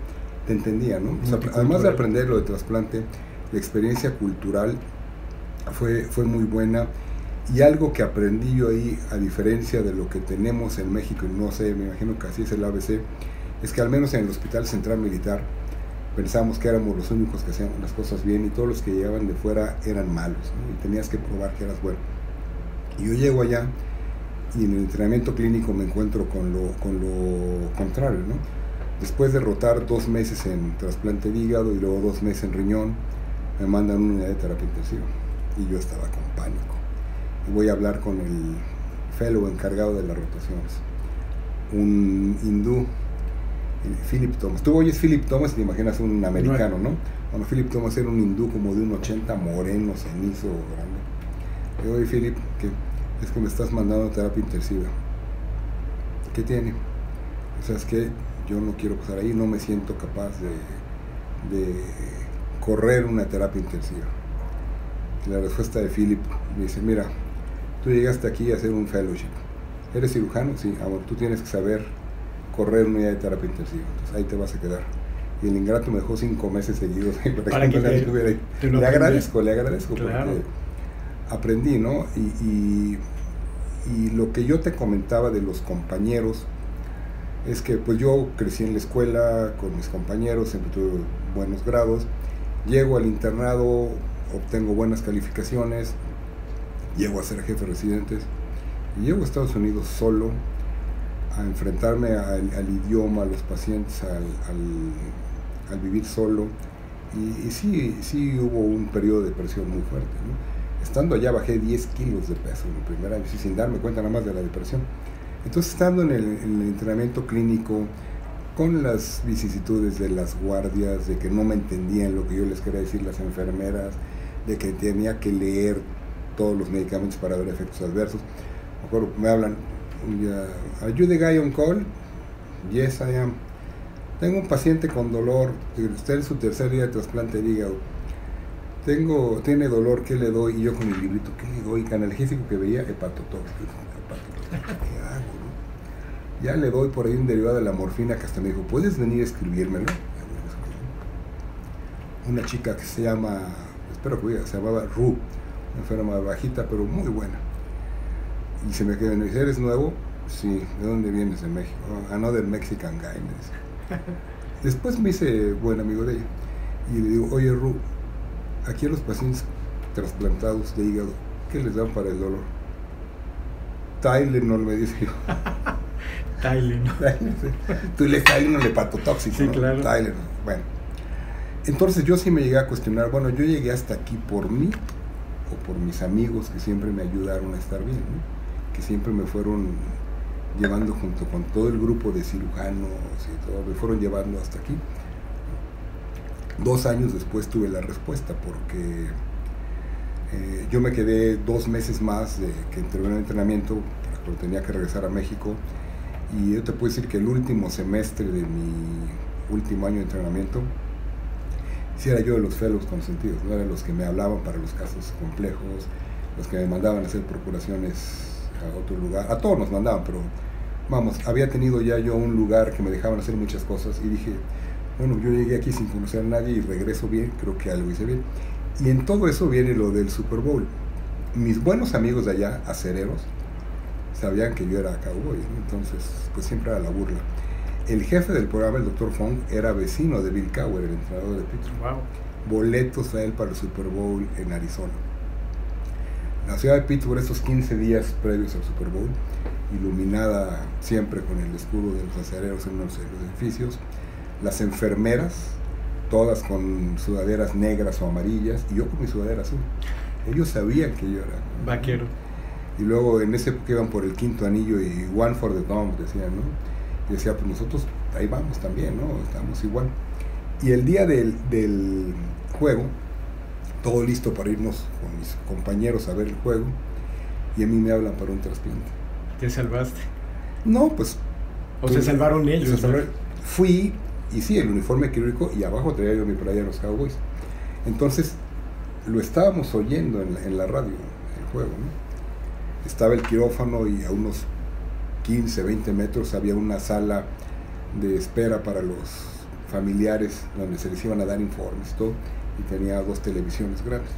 entendía, ¿no? O sea, además de aprender lo de trasplante, la experiencia cultural fue muy buena. Y algo que aprendí yo ahí, a diferencia de lo que tenemos en México, y no sé, me imagino que así es el ABC, es que al menos en el Hospital Central Militar pensábamos que éramos los únicos que hacían las cosas bien, y todos los que llegaban de fuera eran malos, ¿no? Y tenías que probar que eras bueno. Y yo llego allá y en el entrenamiento clínico me encuentro con lo contrario, ¿no? Después de rotar 2 meses en trasplante de hígado y luego 2 meses en riñón, me mandan una unidad de terapia intensiva, y yo estaba con pánico. Y voy a hablar con el fellow encargado de las rotaciones, un hindú, Philip Thomas. Tú oyes Philip Thomas y te imaginas un americano, ¿no? Bueno, Philip Thomas era un hindú como de un 80, moreno, cenizo, grande. Le digo, oye Philip, es que me estás mandando terapia intensiva. ¿Qué tiene? O sea, es que yo no quiero pasar ahí, no me siento capaz de correr una terapia intensiva. Y la respuesta de Philip me dice, mira, tú llegaste aquí a hacer un fellowship. ¿Eres cirujano? Sí. Bueno, tú tienes que saber correr una unidad de terapia intensiva. Entonces ahí te vas a quedar. Y el ingrato me dejó 5 meses seguidos para que no estuviera ahí. Le agradezco, claro, porque aprendí, ¿no? Y lo que yo te comentaba de los compañeros, es que pues yo crecí en la escuela con mis compañeros, siempre tuve buenos grados, llego al internado, obtengo buenas calificaciones, llego a ser jefe de residentes y llego a Estados Unidos solo a enfrentarme al idioma, a los pacientes, al vivir solo. Y sí hubo un periodo de depresión muy fuerte, ¿no? Estando allá bajé 10 kilos de peso en el primer año, sin darme cuenta nada más de la depresión. Entonces, estando en el entrenamiento clínico, con las vicisitudes de las guardias, de que no me entendían lo que yo les quería decir las enfermeras, de que tenía que leer todos los medicamentos para ver efectos adversos. Me acuerdo, me hablan, ¿Are you the guy on call? Yes, I am. Tengo un paciente con dolor, usted es su tercer día de trasplante de hígado. Tiene dolor, ¿qué le doy? Y yo con mi librito, ¿qué le doy? Analgésico que veía, hepatotóxico. ¿Qué hago, no? Ya le doy por ahí un derivado de la morfina que hasta me dijo, ¿puedes venir a escribírmelo? Una chica que se llama, espero que se llamaba Ru, una enferma bajita pero muy buena. Y se me quedó, me dice, ¿eres nuevo? Sí. ¿De dónde vienes? De México. Another Mexican guy, me dice. Después me hice buen amigo de ella. Y le digo, oye Ru, aquí a los pacientes trasplantados de hígado, ¿qué les dan para el dolor? Tylenol, me dice yo. Tylenol. Tú le Tylenol, el hepatotóxico, sí, ¿no? Claro. Tylenol. Bueno. Entonces yo sí me llegué a cuestionar, bueno, yo llegué hasta aquí por mí o por mis amigos que siempre me ayudaron a estar bien, ¿no? Que siempre me fueron llevando junto con todo el grupo de cirujanos y todo, me fueron llevando hasta aquí. 2 años después tuve la respuesta porque yo me quedé 2 meses más de que entré en el entrenamiento, pero tenía que regresar a México, y yo te puedo decir que el último semestre de mi último año de entrenamiento, sí era yo de los fellows consentidos, no eran los que me hablaban para los casos complejos, los que me mandaban a hacer procuraciones a otro lugar, a todos nos mandaban, pero vamos, había tenido ya yo un lugar que me dejaban hacer muchas cosas y dije, bueno, yo llegué aquí sin conocer a nadie y regreso bien, creo que algo hice bien. Y en todo eso viene lo del Super Bowl. Mis buenos amigos de allá, acereros, sabían que yo era cowboy, ¿no? Entonces pues siempre era la burla. El jefe del programa, el Dr. Fong, era vecino de Bill Cowher, el entrenador de Pittsburgh. Wow. Boletos a él para el Super Bowl en Arizona. La ciudad de Pittsburgh, estos 15 días previos al Super Bowl, iluminada siempre con el escudo de los acereros en los edificios, las enfermeras, todas con sudaderas negras o amarillas, y yo con mi sudadera azul. Ellos sabían que yo era vaquero. Y luego en ese época iban por el 5º anillo y one for the thumb, decían, ¿no? Y decía, pues nosotros ahí vamos también, ¿no? Estamos igual. Y el día del juego, todo listo para irnos con mis compañeros a ver el juego, y a mí me hablan para un trasplante. ¿Te salvaste? No, pues... ¿O se salvaron ellos? Fui, y sí, el uniforme quirúrgico, y abajo traía yo mi playa de los Cowboys. Entonces, lo estábamos oyendo en la radio, el juego, ¿no? Estaba el quirófano y a unos 15, 20 metros había una sala de espera para los familiares donde se les iban a dar informes, todo, y tenía 2 televisiones grandes.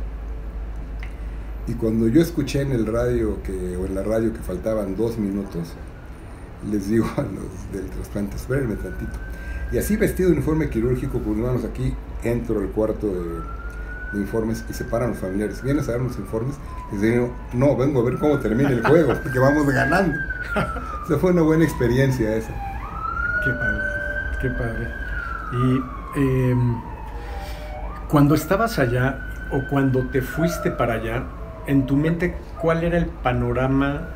Y cuando yo escuché en el radio o en la radio que faltaban 2 minutos, les digo a los del trasplante, espérenme tantito. Y así vestido de uniforme quirúrgico, con manos aquí, entro al cuarto de informes y se paran los familiares. ¿Vienes a dar los informes? Y les digo, no, vengo a ver cómo termina el juego, porque vamos ganando. O sea, fue una buena experiencia esa. Qué padre, qué padre. Y cuando estabas allá o cuando te fuiste para allá, en tu mente, ¿cuál era el panorama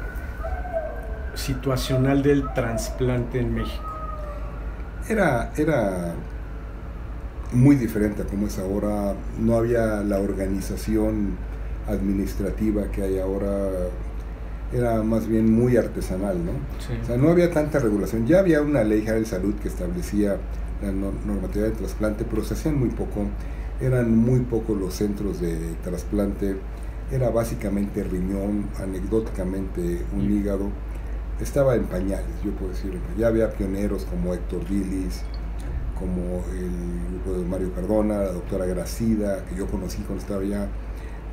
situacional del trasplante en México? Era muy diferente a como es ahora. No había la organización administrativa que hay ahora, era más bien muy artesanal, ¿no? Sí. O sea, no había tanta regulación. Ya había una ley general de salud que establecía la normatividad de trasplante, pero se hacían muy poco. Eran muy pocos los centros de trasplante. Era básicamente riñón, anecdóticamente un hígado. Estaba en pañales, yo puedo decirlo. Ya había pioneros como Héctor Vilis, como el grupo de Mario Cardona, la doctora Gracida, que yo conocí cuando estaba ya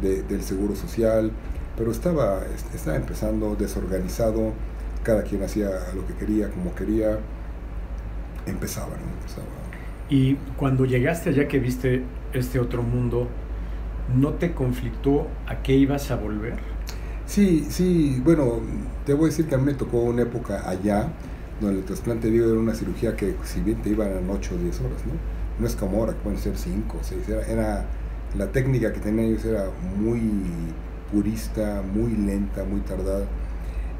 del Seguro Social, pero estaba empezando desorganizado, cada quien hacía lo que quería, como quería. empezaba, ¿no? Y cuando llegaste allá, que viste este otro mundo, ¿no te conflictó a qué ibas a volver? Sí, bueno, te voy a decir que a mí me tocó una época allá, donde el trasplante de hígado era una cirugía que si bien te iban 8 o 10 horas, ¿no? No es como ahora, pueden ser 5 o 6, la técnica que tenían ellos era muy purista, muy lenta, muy tardada,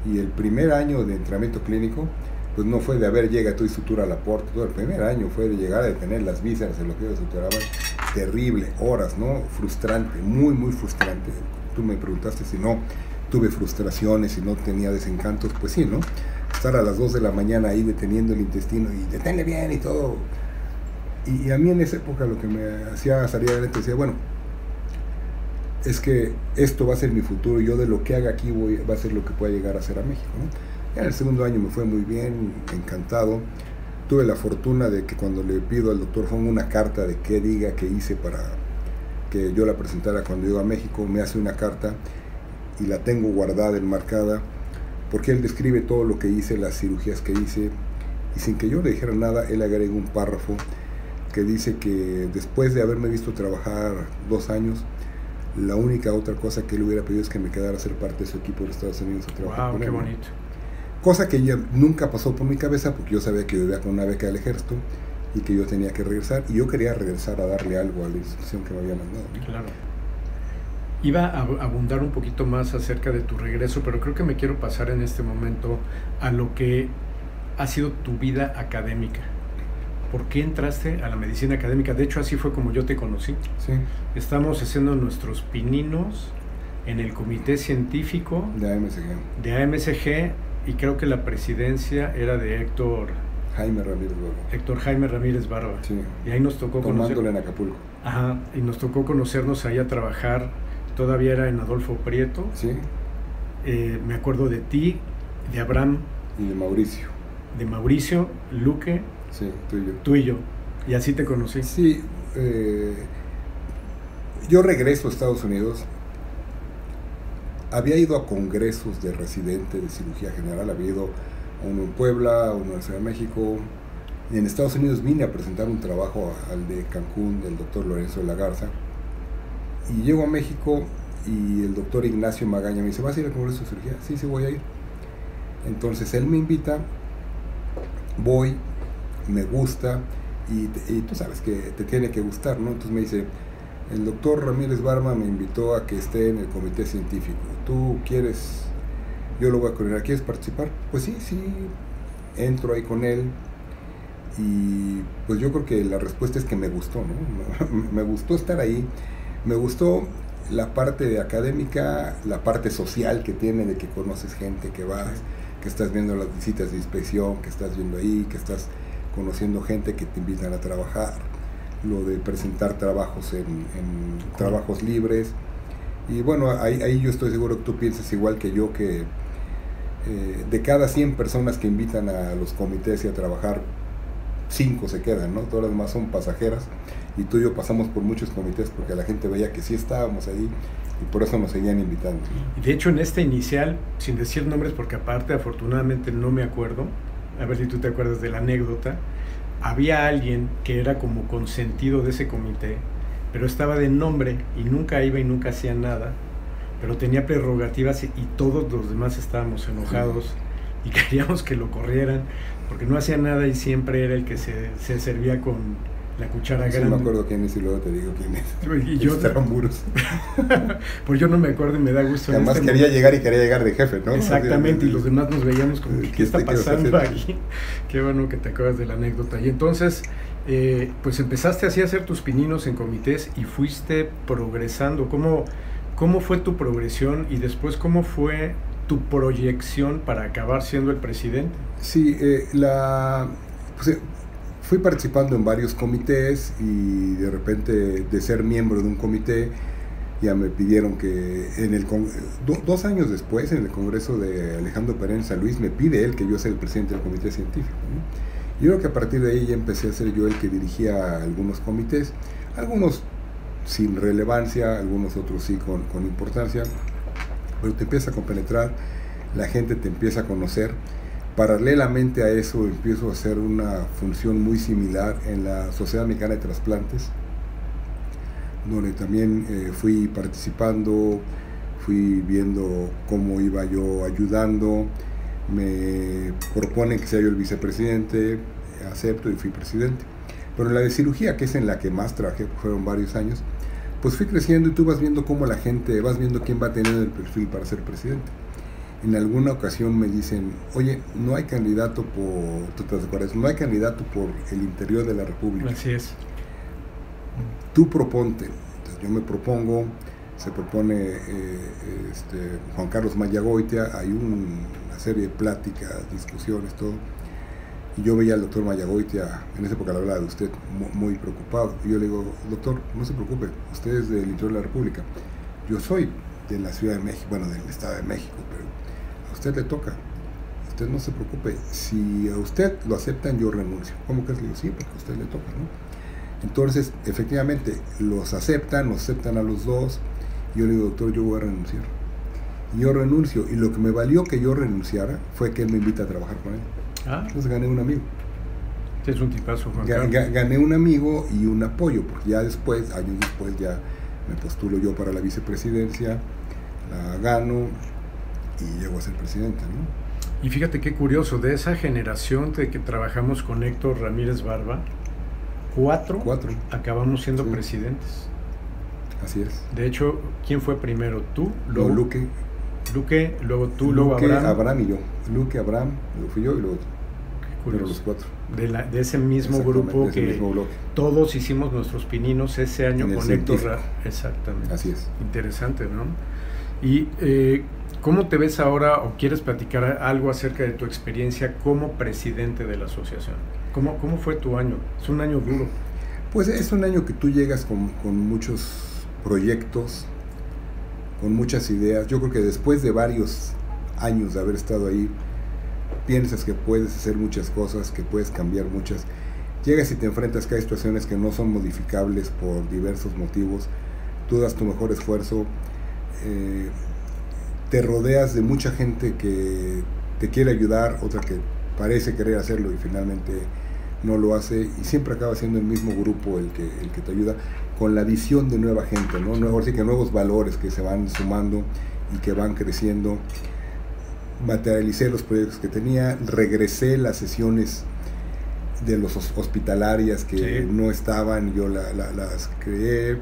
y el primer año de entrenamiento clínico, pues no fue de llega tú y sutura la puerta, todo el primer año fue de llegar a detener las vísceras en lo que ellos suturaban, terrible, horas, ¿no? Frustrante, muy, muy frustrante. Tú me preguntaste si no tuve frustraciones, si no tenía desencantos, pues sí, ¿no? Estar a las 2 de la mañana ahí deteniendo el intestino y deténle bien y todo. Y a mí en esa época lo que me hacía salir adelante decía, bueno, es que esto va a ser mi futuro, yo de lo que haga aquí va a ser lo que pueda llegar a ser a México, ¿no? Ya en el segundo año me fue muy bien, encantado. Tuve la fortuna de que cuando le pido al doctor Fong una carta de qué diga que hice para que yo la presentara cuando llego a México, me hace una carta y la tengo guardada, enmarcada, porque él describe todo lo que hice, las cirugías que hice, y sin que yo le dijera nada, él agrega un párrafo que dice que después de haberme visto trabajar 2 años, la única otra cosa que él hubiera pedido es que me quedara a ser parte de su equipo de Estados Unidos a trabajar con él. Qué bonito. Cosa que ya nunca pasó por mi cabeza, porque yo sabía que yo vivía con una beca del ejército y que yo tenía que regresar, y yo quería regresar a darle algo a la institución que me había mandado, ¿no? Claro. Iba a abundar un poquito más acerca de tu regreso, pero creo que me quiero pasar en este momento a lo que ha sido tu vida académica. ¿Por qué entraste a la medicina académica? De hecho, así fue como yo te conocí. Sí. Estamos haciendo nuestros pininos en el comité científico de AMSG, y creo que la presidencia era de Héctor Jaime Ramírez Barba. Sí. Y ahí nos tocó tomándole en Acapulco. Ajá, y nos tocó conocernos ahí a trabajar. Todavía era en Adolfo Prieto. Sí. Me acuerdo de ti, de Abraham. Y de Mauricio. De Mauricio, Luque. Sí, tú y yo. Tú y yo. Y así te conocí. Sí. Yo regreso a Estados Unidos. Había ido a congresos de residente de cirugía general. Había ido a uno en Puebla, a uno en Ciudad de México. Y en Estados Unidos vine a presentar un trabajo al de Cancún, del doctor Lorenzo de la Garza. Y llego a México y el doctor Ignacio Magaña me dice, ¿vas a ir al congreso de cirugía? Sí, voy a ir. Entonces él me invita, voy, me gusta, y tú sabes que te tiene que gustar, ¿no? Entonces me dice, el doctor Ramírez Barba me invitó a que esté en el comité científico. ¿Tú quieres? Yo lo voy a coordinar. ¿Quieres participar? Pues sí, entro ahí con él. Y pues yo creo que la respuesta es que me gustó, ¿no? Me gustó estar ahí. Me gustó la parte académica, la parte social que tiene, de que conoces gente, que vas, que estás viendo las visitas de inspección, que estás viendo ahí, que estás conociendo gente que te invitan a trabajar, lo de presentar trabajos en trabajos libres. Y bueno, ahí yo estoy seguro que tú piensas igual que yo, que de cada 100 personas que invitan a los comités y a trabajar, 5 se quedan, ¿no? Todas las demás son pasajeras. Y tú y yo pasamos por muchos comités porque la gente veía que sí estábamos ahí y por eso nos seguían invitando. De hecho, en este inicial, sin decir nombres, porque aparte afortunadamente no me acuerdo, a ver si tú te acuerdas de la anécdota, había alguien que era como consentido de ese comité, pero estaba de nombre y nunca iba y nunca hacía nada, pero tenía prerrogativas y todos los demás estábamos enojados y queríamos que lo corrieran porque no hacía nada y siempre era el que se servía con la cuchara grande. No me acuerdo quién es y luego te digo quién es. Y yo muros. Pues yo no me acuerdo y me da gusto. Además quería llegar de jefe, ¿no? Exactamente, y los demás nos veíamos como, ¿qué está pasando aquí? Qué bueno que te acuerdas de la anécdota. Y entonces, pues empezaste así a hacer tus pininos en comités y fuiste progresando. ¿Cómo fue tu progresión y después cómo fue tu proyección para acabar siendo el presidente? Sí, fui participando en varios comités y de repente de ser miembro de un comité ya me pidieron que 2 años después, en el congreso de Alejandro Pérez San Luis, me pide él que yo sea el presidente del comité científico, ¿no? Yo creo que a partir de ahí ya empecé a ser yo el que dirigía algunos comités, algunos sin relevancia, algunos otros sí con importancia, pero te empieza a compenetrar, la gente te empieza a conocer. Paralelamente a eso empiezo a hacer una función muy similar en la Sociedad Mexicana de Trasplantes, donde también fui participando, fui viendo cómo iba yo ayudando. Me proponen que sea yo el vicepresidente, acepto y fui presidente. Pero en la de cirugía, que es en la que más trabajé, fueron varios años, pues fui creciendo y tú vas viendo cómo la gente, vas viendo quién va a tener el perfil para ser presidente. En alguna ocasión me dicen, oye, no hay candidato por, ¿tú te acuerdas? No hay candidato por el interior de la República. Así es. Tú proponte. Entonces yo me propongo, se propone Juan Carlos Mayagoitia, hay una serie de pláticas, discusiones, todo. Y yo veía al doctor Mayagoitia, en esa época le hablaba de usted, muy preocupado. Y yo le digo, doctor, no se preocupe, usted es del interior de la República. Yo soy de la Ciudad de México, bueno, del Estado de México, pero a usted le toca. Usted no se preocupe, si a usted lo aceptan, yo renuncio. ¿Cómo que es? Le digo, sí, porque a usted le toca, ¿no? Entonces, efectivamente, los aceptan a los dos. Yo le digo, doctor, yo voy a renunciar. Y yo renuncio, y lo que me valió que yo renunciara fue que él me invita a trabajar con él. Entonces gané un amigo. Es un tipazo, Juan Carlos. Gané un amigo y un apoyo, porque ya después, años después, ya me postulo yo para la vicepresidencia, la gano y llego a ser presidente, ¿no? Y fíjate qué curioso, de esa generación de que trabajamos con Héctor Ramírez Barba, cuatro acabamos siendo presidentes. Así es. De hecho, ¿quién fue primero? ¿Tú? Luego Luque, luego tú, luego Abraham y yo. Luque, Abraham, luego fui yo y luego tú. Pero los cuatro. De ese mismo grupo ese que mismo todos hicimos nuestros pininos ese año en con Héctor. Exactamente. Así es. Interesante, ¿no? Y ¿cómo te ves ahora o quieres platicar algo acerca de tu experiencia como presidente de la asociación? ¿Cómo fue tu año? Es un año duro. Pues es un año que tú llegas con muchos proyectos, con muchas ideas. Yo creo que después de varios años de haber estado ahí, piensas que puedes hacer muchas cosas, que puedes cambiar muchas. Llegas y te enfrentas que hay situaciones que no son modificables por diversos motivos. Tú das tu mejor esfuerzo. Te rodeas de mucha gente que te quiere ayudar, otra que parece querer hacerlo y finalmente no lo hace, y siempre acaba siendo el mismo grupo el que te ayuda, con la visión de nueva gente, ¿no? Ahora sí que nuevos valores que se van sumando y que van creciendo. Materialicé los proyectos que tenía, regresé las sesiones de los hospitalarias que no estaban, yo las creé.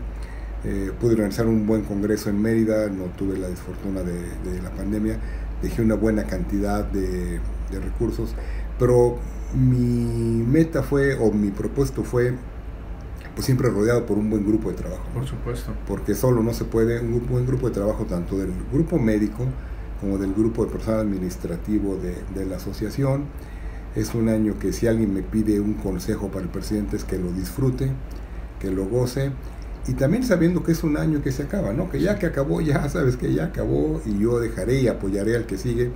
Pude organizar un buen congreso en Mérida, no tuve la desfortuna de la pandemia, dejé una buena cantidad de recursos, pero mi meta fue, o mi propósito fue, pues siempre rodeado por un buen grupo de trabajo, ¿no? Por supuesto. Porque solo no se puede, un buen grupo de trabajo tanto del grupo médico como del grupo de personal administrativo de la asociación. Es un año que si alguien me pide un consejo para el presidente es que lo disfrute, que lo goce, y también sabiendo que es un año que se acaba, ¿no? Que ya que acabó, ya sabes que ya acabó, y yo dejaré y apoyaré al que sigue,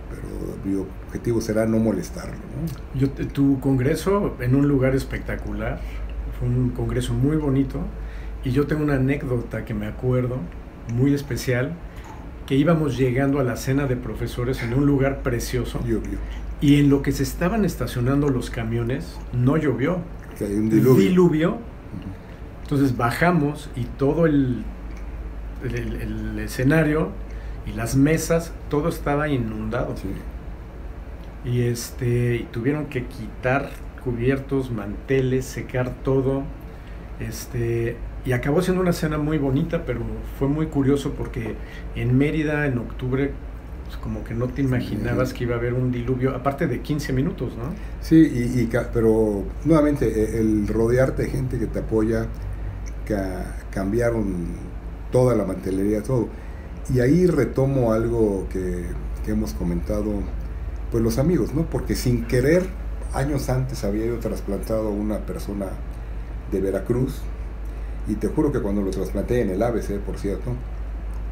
pero mi objetivo será no molestarlo, ¿no? Tu congreso en un lugar espectacular, fue un congreso muy bonito, y yo tengo una anécdota que me acuerdo, muy especial, que íbamos llegando a la cena de profesores en un lugar precioso, y en lo que se estaban estacionando los camiones, no llovió, que hay un diluvio. Entonces bajamos y todo el escenario y las mesas, todo estaba inundado. Sí. Y tuvieron que quitar cubiertos, manteles, secar todo. Y acabó siendo una cena muy bonita, pero fue muy curioso porque en Mérida, en octubre, pues como que no te imaginabas que iba a haber un diluvio, aparte de 15 minutos, ¿no? Sí, pero nuevamente el rodearte de gente que te apoya, que cambiaron toda la mantelería, todo. Y ahí retomo algo que hemos comentado, pues los amigos, ¿no? Porque sin querer, años antes había yo trasplantado a una persona de Veracruz, y te juro que cuando lo trasplanté en el ABC, por cierto,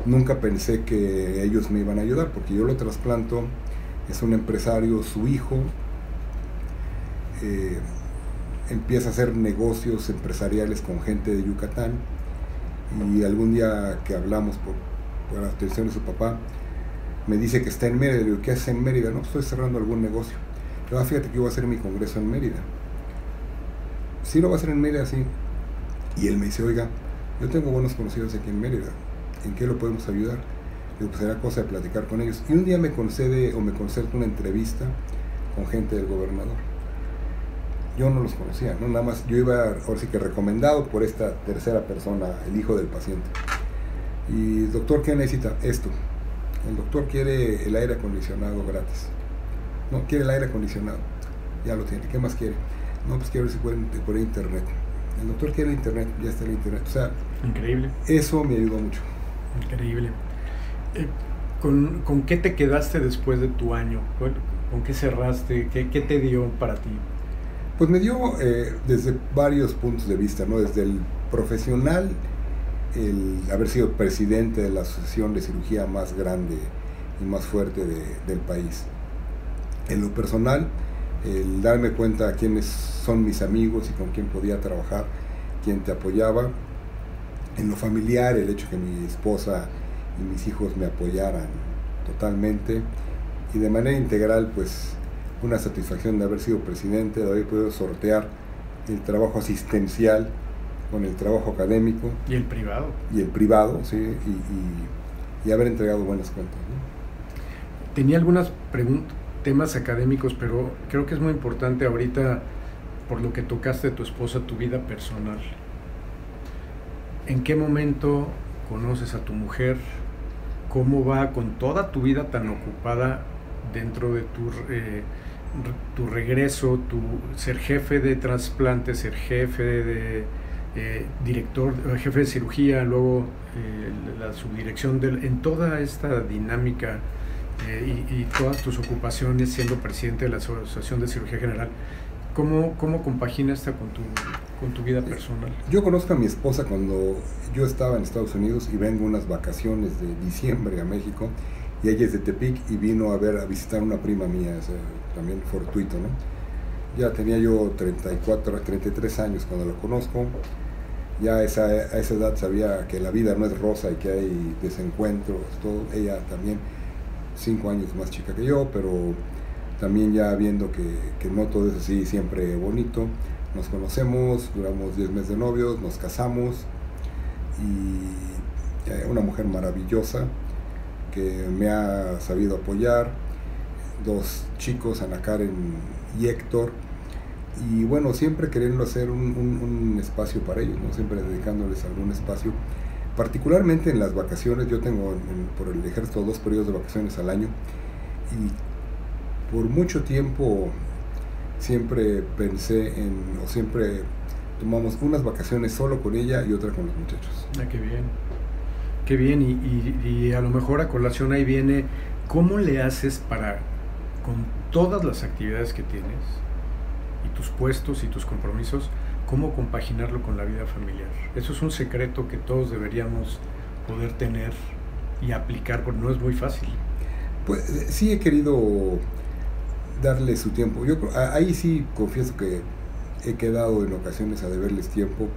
nunca pensé que ellos me iban a ayudar, porque yo lo trasplanto, es un empresario, su hijo empieza a hacer negocios empresariales con gente de Yucatán, y algún día que hablamos por la atención de su papá, me dice que está en Mérida. Le digo, ¿qué haces en Mérida? No, pues estoy cerrando algún negocio. Le digo, fíjate que yo voy a hacer mi congreso en Mérida. Sí, lo va a hacer en Mérida, sí. Y él me dice, oiga, yo tengo buenos conocidos aquí en Mérida, ¿en qué lo podemos ayudar? Le digo, pues será cosa de platicar con ellos. Y un día me concede una entrevista con gente del gobernador. Yo no los conocía, ¿no? Nada más yo iba, ahora sí que recomendado por esta tercera persona, el hijo del paciente. Y doctor, ¿qué necesita? Esto. El doctor quiere el aire acondicionado gratis. No, quiere el aire acondicionado. Ya lo tiene. ¿Qué más quiere? No, pues quiero ver si puede por internet. El doctor quiere internet, ya está el internet. O sea, increíble. Eso me ayudó mucho. Increíble. ¿Con qué te quedaste después de tu año? ¿Con qué cerraste? ¿Qué te dio para ti? Pues me dio desde varios puntos de vista, ¿no? Desde el profesional, el haber sido presidente de la asociación de cirugía más grande y más fuerte del país. En lo personal, el darme cuenta a quiénes son mis amigos y con quién podía trabajar, quién te apoyaba. En lo familiar, el hecho que mi esposa y mis hijos me apoyaran totalmente. Y de manera integral, pues una satisfacción de haber sido presidente, de haber podido sortear el trabajo asistencial con el trabajo académico. Y el privado. Y el privado, sí, y haber entregado buenas cuentas, ¿no? Tenía algunas temas académicos, pero creo que es muy importante ahorita, por lo que tocaste de tu esposa, tu vida personal. ¿En qué momento conoces a tu mujer? ¿Cómo va con toda tu vida tan ocupada dentro de tu regreso, ser jefe de trasplante, ser jefe de director, jefe de cirugía, luego la subdirección en toda esta dinámica y todas tus ocupaciones siendo presidente de la Asociación de Cirugía General? ¿Cómo compagina esta con tu vida personal? Yo conozco a mi esposa cuando yo estaba en Estados Unidos y vengo unas vacaciones de diciembre a México, y ella es de Tepic y vino a visitar una prima mía, también fortuito, ¿no? Ya tenía yo 33 años cuando la conozco. Ya a esa edad sabía que la vida no es rosa y que hay desencuentros, todo. Ella también 5 años más chica que yo, pero también ya viendo que no todo es así siempre bonito. Nos conocemos, duramos 10 meses de novios, nos casamos, y una mujer maravillosa que me ha sabido apoyar, 2 chicos, Ana Karen y Héctor, y bueno, siempre queriendo hacer un espacio para ellos, ¿no? Siempre dedicándoles algún espacio, particularmente en las vacaciones. Yo tengo por el ejército 2 periodos de vacaciones al año, y por mucho tiempo siempre siempre tomamos unas vacaciones solo con ella y otra con los muchachos. Ah, qué bien. Qué bien, y a lo mejor a colación ahí viene, ¿cómo le haces para, con todas las actividades que tienes, y tus puestos y tus compromisos, cómo compaginarlo con la vida familiar? Eso es un secreto que todos deberíamos poder tener y aplicar, porque no es muy fácil. Pues sí he querido darle su tiempo. Yo ahí sí confieso que he quedado en ocasiones a deberles tiempo,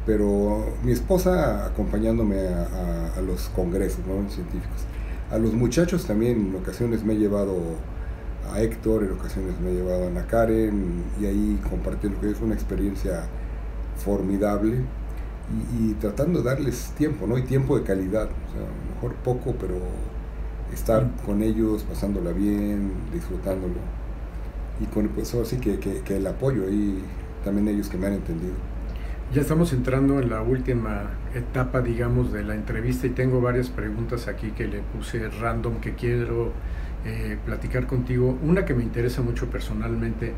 pero mi esposa acompañándome a los congresos, ¿no?, científicos. A los muchachos también en ocasiones me he llevado a Héctor, en ocasiones me he llevado a Ana Karen, y ahí compartir lo que es una experiencia formidable, y tratando de darles tiempo, ¿no? Y tiempo de calidad, o sea, a lo mejor poco, pero estar con ellos, pasándola bien, disfrutándolo, y con pues así que el apoyo ahí, también ellos que me han entendido. Ya estamos entrando en la última etapa, digamos, de la entrevista, y tengo varias preguntas aquí que le puse random que quiero platicar contigo. Una que me interesa mucho personalmente: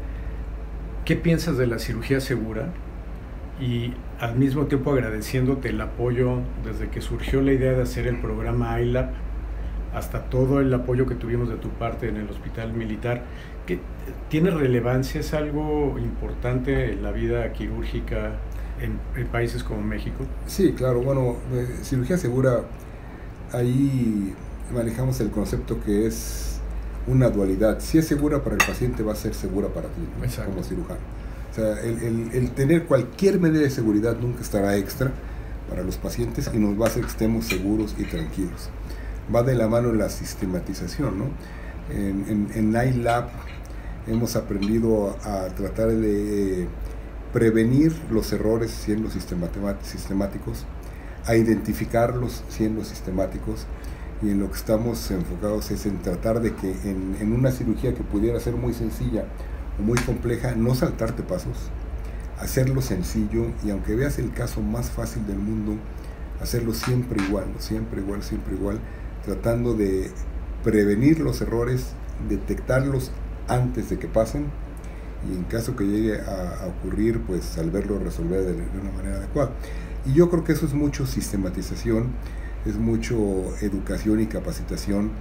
¿qué piensas de la cirugía segura? Y al mismo tiempo agradeciéndote el apoyo desde que surgió la idea de hacer el programa ILAP hasta todo el apoyo que tuvimos de tu parte en el hospital militar. ¿Que tiene relevancia? ¿Es algo importante en la vida quirúrgica en países como México? Sí, claro. Bueno, cirugía segura, ahí manejamos el concepto que es una dualidad. Si es segura para el paciente, va a ser segura para ti, ¿no?, como cirujano. O sea, el tener cualquier medida de seguridad nunca estará extra para los pacientes y nos va a hacer que estemos seguros y tranquilos. va de la mano en la sistematización, ¿no? En iLab hemos aprendido a tratar de prevenir los errores siendo sistemáticos, a identificarlos siendo sistemáticos, y en lo que estamos enfocados es en tratar de que en una cirugía que pudiera ser muy sencilla o muy compleja, no saltarte pasos, hacerlo sencillo, y aunque veas el caso más fácil del mundo, hacerlo siempre igual, tratando de prevenir los errores, detectarlos antes de que pasen, y en caso que llegue a ocurrir, pues saberlo resolver de una manera adecuada. Y yo creo que eso es mucho sistematización, es mucho educación y capacitación,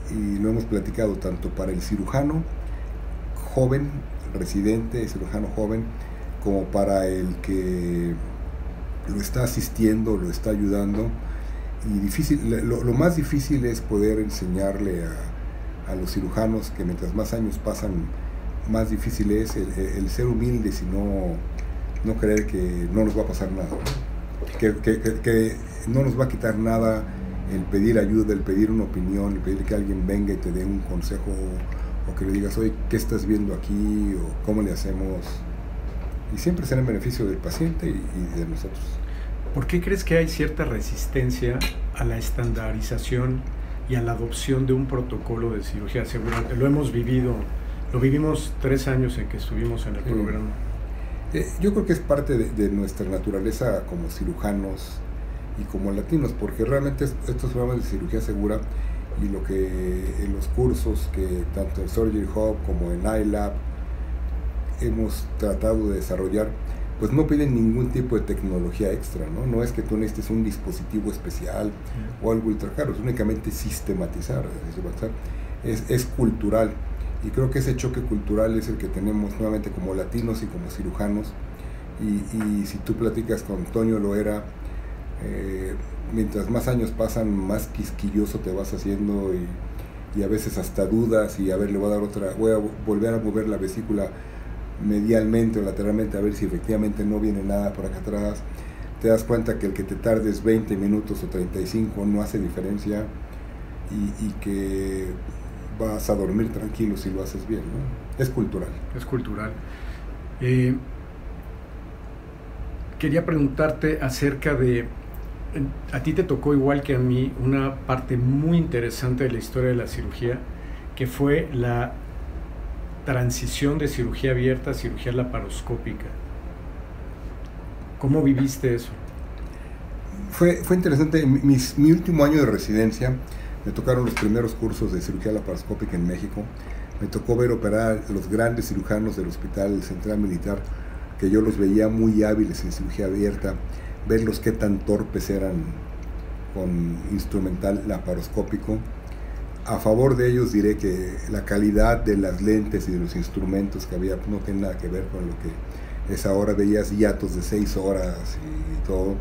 y lo hemos platicado tanto para el cirujano joven, residente, cirujano joven, como para el que lo está asistiendo, lo está ayudando. Y lo más difícil es poder enseñarle a los cirujanos que mientras más años pasan, más difícil es el ser humildes y no creer que no nos va a pasar nada, ¿no? Que no nos va a quitar nada el pedir ayuda, el pedir una opinión, el pedir que alguien venga y te dé un consejo, o que le digas, oye, ¿qué estás viendo aquí? O ¿cómo le hacemos? Y siempre será en beneficio del paciente y de nosotros. ¿Por qué crees que hay cierta resistencia a la estandarización y a la adopción de un protocolo de cirugía segura? Lo hemos vivido, lo vivimos 3 años en que estuvimos en el programa. Yo creo que es parte de nuestra naturaleza como cirujanos y como latinos, porque realmente estos programas de cirugía segura y lo que en los cursos que tanto en Surgery Hub como en iLab hemos tratado de desarrollar, pues no piden ningún tipo de tecnología extra, ¿no? No es que tú necesites un dispositivo especial o algo ultra caro, es únicamente sistematizar. Es cultural, y creo que ese choque cultural es el que tenemos nuevamente como latinos y como cirujanos. Y si tú platicas con Antonio Loera, mientras más años pasan, más quisquilloso te vas haciendo, y a veces hasta dudas, y a ver, voy a volver a mover la vesícula medialmente o lateralmente a ver si efectivamente no viene nada por acá atrás. Te das cuenta que el que te tardes 20 minutos o 35 no hace diferencia, y que vas a dormir tranquilo si lo haces bien, ¿no? Es cultural. Es cultural. Quería preguntarte acerca de, a ti te tocó igual que a mí una parte muy interesante de la historia de la cirugía, que fue la transición de cirugía abierta a cirugía laparoscópica. ¿Cómo viviste eso? Fue interesante. Mi último año de residencia me tocaron los primeros cursos de cirugía laparoscópica en México. Me tocó ver operar a los grandes cirujanos del Hospital Central Militar, que yo los veía muy hábiles en cirugía abierta, verlos qué tan torpes eran con instrumental laparoscópico. A favor de ellos diré que la calidad de las lentes y de los instrumentos que había no tiene nada que ver con lo que es ahora. Veías hiatos de 6 horas y todo.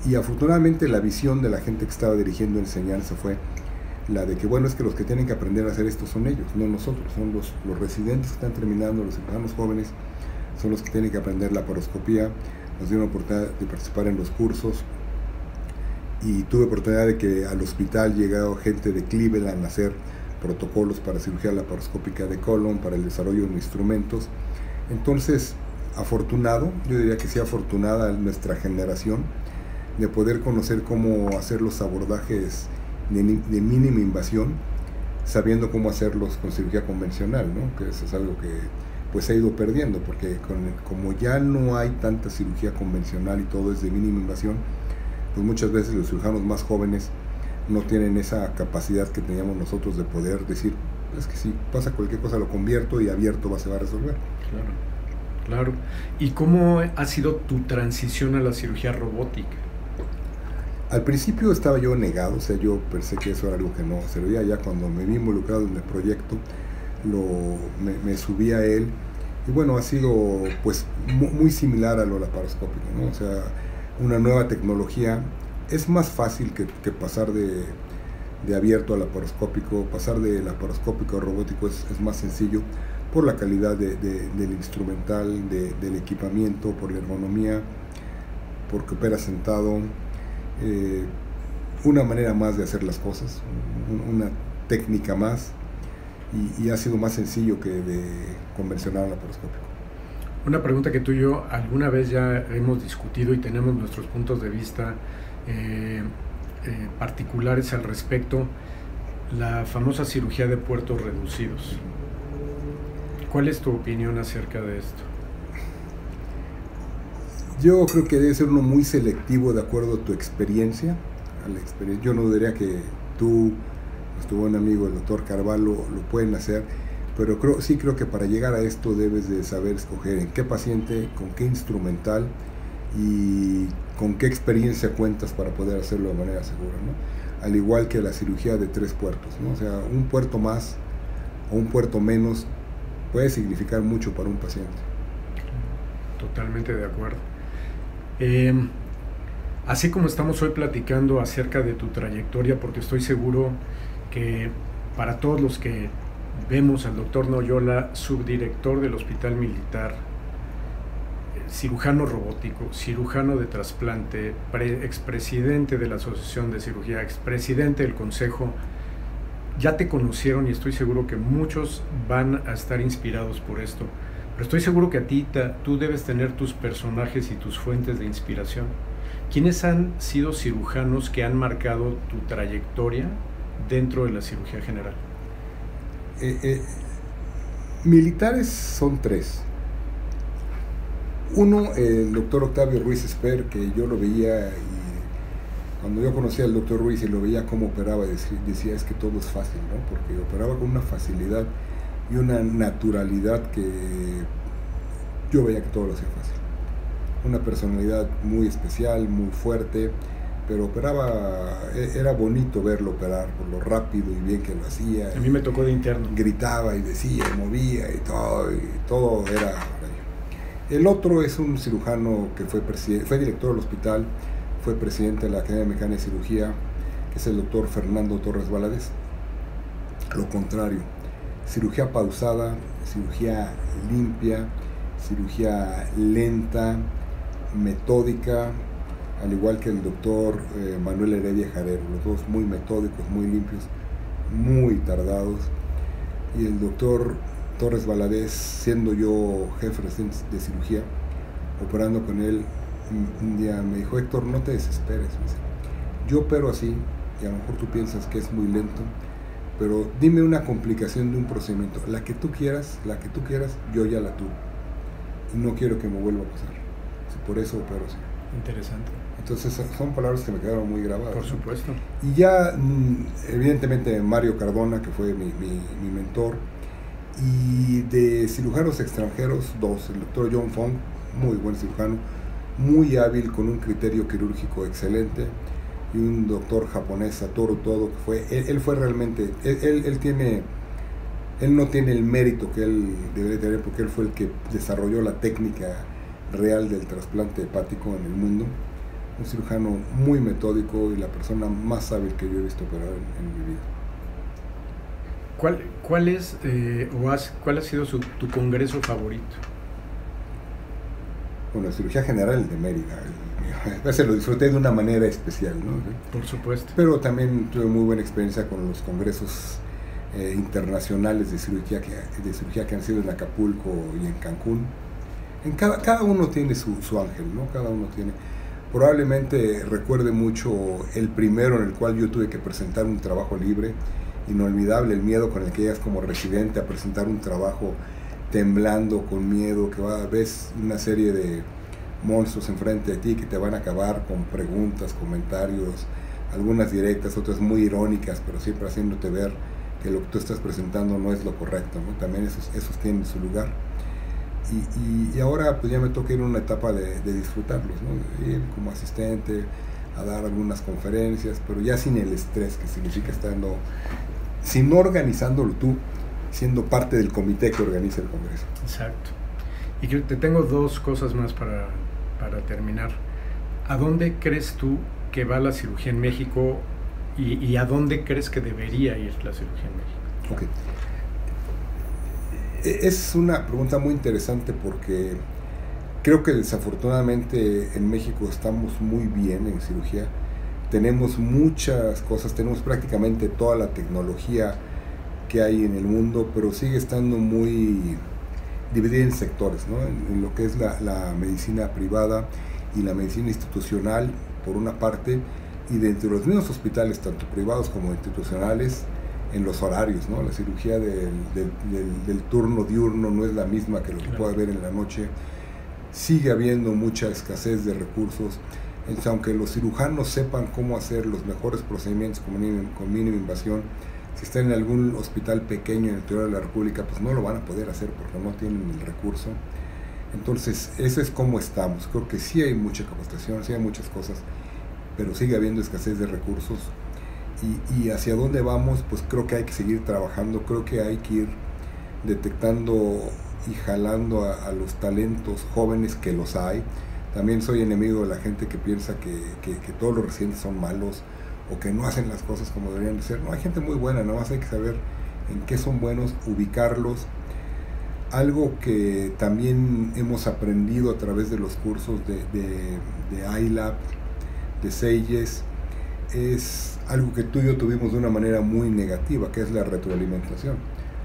Y afortunadamente la visión de la gente que estaba dirigiendo enseñanza fue la de que, bueno, es que los que tienen que aprender a hacer esto son ellos, no nosotros, son los residentes que están terminando, los cirujanos jóvenes, son los que tienen que aprender laparoscopía. Nos dieron la oportunidad de participar en los cursos, y tuve oportunidad de que al hospital llegara gente de Cleveland a hacer protocolos para cirugía laparoscópica de colon, para el desarrollo de instrumentos. Entonces, afortunado, yo diría que sí, afortunada nuestra generación de poder conocer cómo hacer los abordajes de mínima invasión, sabiendo cómo hacerlos con cirugía convencional, ¿no? Que eso es algo que pues se ha ido perdiendo, porque como ya no hay tanta cirugía convencional y todo es de mínima invasión, pues muchas veces los cirujanos más jóvenes no tienen esa capacidad que teníamos nosotros de poder decir, es que si pasa cualquier cosa lo convierto y abierto se va a resolver. Claro. ¿Y cómo ha sido tu transición a la cirugía robótica? Al principio estaba yo negado, o sea, yo pensé que eso era algo que no servía. Ya cuando me vi involucrado en el proyecto, me subí a él, y bueno, ha sido pues muy similar a lo laparoscópico, ¿no? O sea, una nueva tecnología. Es más fácil que pasar de abierto a laparoscópico. Pasar de laparoscópico a robótico es más sencillo por la calidad del instrumental, del equipamiento, por la ergonomía, porque opera sentado. una manera más de hacer las cosas, una técnica más, y ha sido más sencillo que de convencional laparoscópico. Una pregunta que tú y yo alguna vez ya hemos discutido y tenemos nuestros puntos de vista particulares al respecto, la famosa cirugía de puertos reducidos. ¿Cuál es tu opinión acerca de esto? Yo creo que debe ser uno muy selectivo de acuerdo a tu experiencia. Yo no diría que tú, tu buen amigo el doctor Carvalho, lo pueden hacer, pero sí creo que para llegar a esto debes de saber escoger en qué paciente, con qué instrumental y con qué experiencia cuentas para poder hacerlo de manera segura, ¿no? Al igual que la cirugía de 3 puertos, ¿no? O sea, un puerto más o un puerto menos puede significar mucho para un paciente. Totalmente de acuerdo. Así como estamos hoy platicando acerca de tu trayectoria, porque estoy seguro que para todos los que vemos al doctor Noyola, subdirector del Hospital Militar, cirujano robótico, cirujano de trasplante, expresidente de la Asociación de Cirugía, expresidente del Consejo, ya te conocieron y estoy seguro que muchos van a estar inspirados por esto. Pero estoy seguro que a ti tú debes tener tus personajes y tus fuentes de inspiración. ¿Quiénes han sido cirujanos que han marcado tu trayectoria dentro de la cirugía general? Militares son 3. Uno, el doctor Octavio Ruiz Esper, que yo lo veía, y cuando yo conocía al doctor Ruiz y lo veía cómo operaba, decía, es que todo es fácil, ¿no? Porque operaba con una facilidad y una naturalidad que yo veía que todo lo hacía fácil. Una personalidad muy especial, muy fuerte, pero operaba, era bonito verlo operar por lo rápido y bien que lo hacía. A mí me tocó de interno. Gritaba y decía, y movía y todo era... El otro es un cirujano que fue director del hospital, fue presidente de la Academia Mexicana de Cirugía, que es el doctor Fernando Torres Valadez. Lo contrario, cirugía pausada, cirugía limpia, cirugía lenta, metódica, al igual que el doctor Manuel Heredia Jarero, los dos muy metódicos, muy limpios, muy tardados. Y el doctor Torres Valadez, siendo yo jefe de cirugía, operando con él, un día me dijo, Héctor, no te desesperes, me dice, yo opero así, y a lo mejor tú piensas que es muy lento, pero dime una complicación de un procedimiento, la que tú quieras, yo ya la tuve, y no quiero que me vuelva a pasar, por eso opero así. Interesante. Entonces son palabras que me quedaron muy grabadas. Por supuesto. Y ya, evidentemente, Mario Cardona, que fue mi mentor, y de cirujanos extranjeros, 2, el doctor John Fong, muy buen cirujano, muy hábil, con un criterio quirúrgico excelente, y un doctor japonés, Satoru Todo, que fue, él fue realmente, él no tiene el mérito que él debería tener, porque él fue el que desarrolló la técnica real del trasplante hepático en el mundo, un cirujano muy metódico y la persona más hábil que yo he visto operar en mi vida. ¿Cuál ha sido tu congreso favorito? Bueno, la cirugía general de Mérida. Se lo disfruté de una manera especial, ¿no? Por supuesto. Pero también tuve muy buena experiencia con los congresos internacionales de cirugía que han sido en Acapulco y en Cancún. Cada uno tiene su ángel, ¿no? Cada uno tiene. Probablemente recuerde mucho el primero en el cual yo tuve que presentar un trabajo libre. Inolvidable el miedo con el que llegas como residente a presentar un trabajo temblando, con miedo, que ves una serie de monstruos enfrente de ti que te van a acabar con preguntas, comentarios, algunas directas, otras muy irónicas, pero siempre haciéndote ver que lo que tú estás presentando no es lo correcto, ¿no? También esos tienen su lugar. Y ahora pues ya me toca ir a una etapa de disfrutarlos, ¿no? De ir como asistente a dar algunas conferencias, pero ya sin el estrés que significa sin organizándolo tú, siendo parte del comité que organiza el congreso. Exacto. Y te tengo 2 cosas más para terminar. ¿A dónde crees tú que va la cirugía en México y a dónde crees que debería ir la cirugía en México? Okay. Es una pregunta muy interesante porque creo que desafortunadamente en México estamos muy bien en cirugía, tenemos muchas cosas, tenemos prácticamente toda la tecnología que hay en el mundo, pero sigue estando muy dividida en sectores, ¿no? En lo que es la medicina privada y la medicina institucional, por una parte, y dentro de los mismos hospitales, tanto privados como institucionales, en los horarios, ¿no? La cirugía del turno diurno no es la misma que lo que puede haber en la noche. Sigue habiendo mucha escasez de recursos. Entonces, aunque los cirujanos sepan cómo hacer los mejores procedimientos con mínima invasión, si están en algún hospital pequeño en el interior de la República, pues no lo van a poder hacer porque no tienen el recurso. Entonces, eso es como estamos. Creo que sí hay mucha capacitación, sí hay muchas cosas, pero sigue habiendo escasez de recursos. Y hacia dónde vamos, pues creo que hay que seguir trabajando, creo que hay que ir detectando y jalando a los talentos jóvenes, que los hay. También soy enemigo de la gente que piensa que todos los residentes son malos o que no hacen las cosas como deberían de ser. No, hay gente muy buena, nada más hay que saber en qué son buenos, ubicarlos. Algo que también hemos aprendido a través de los cursos de ILAB, de SEIES, es algo que tú y yo tuvimos de una manera muy negativa, que es la retroalimentación.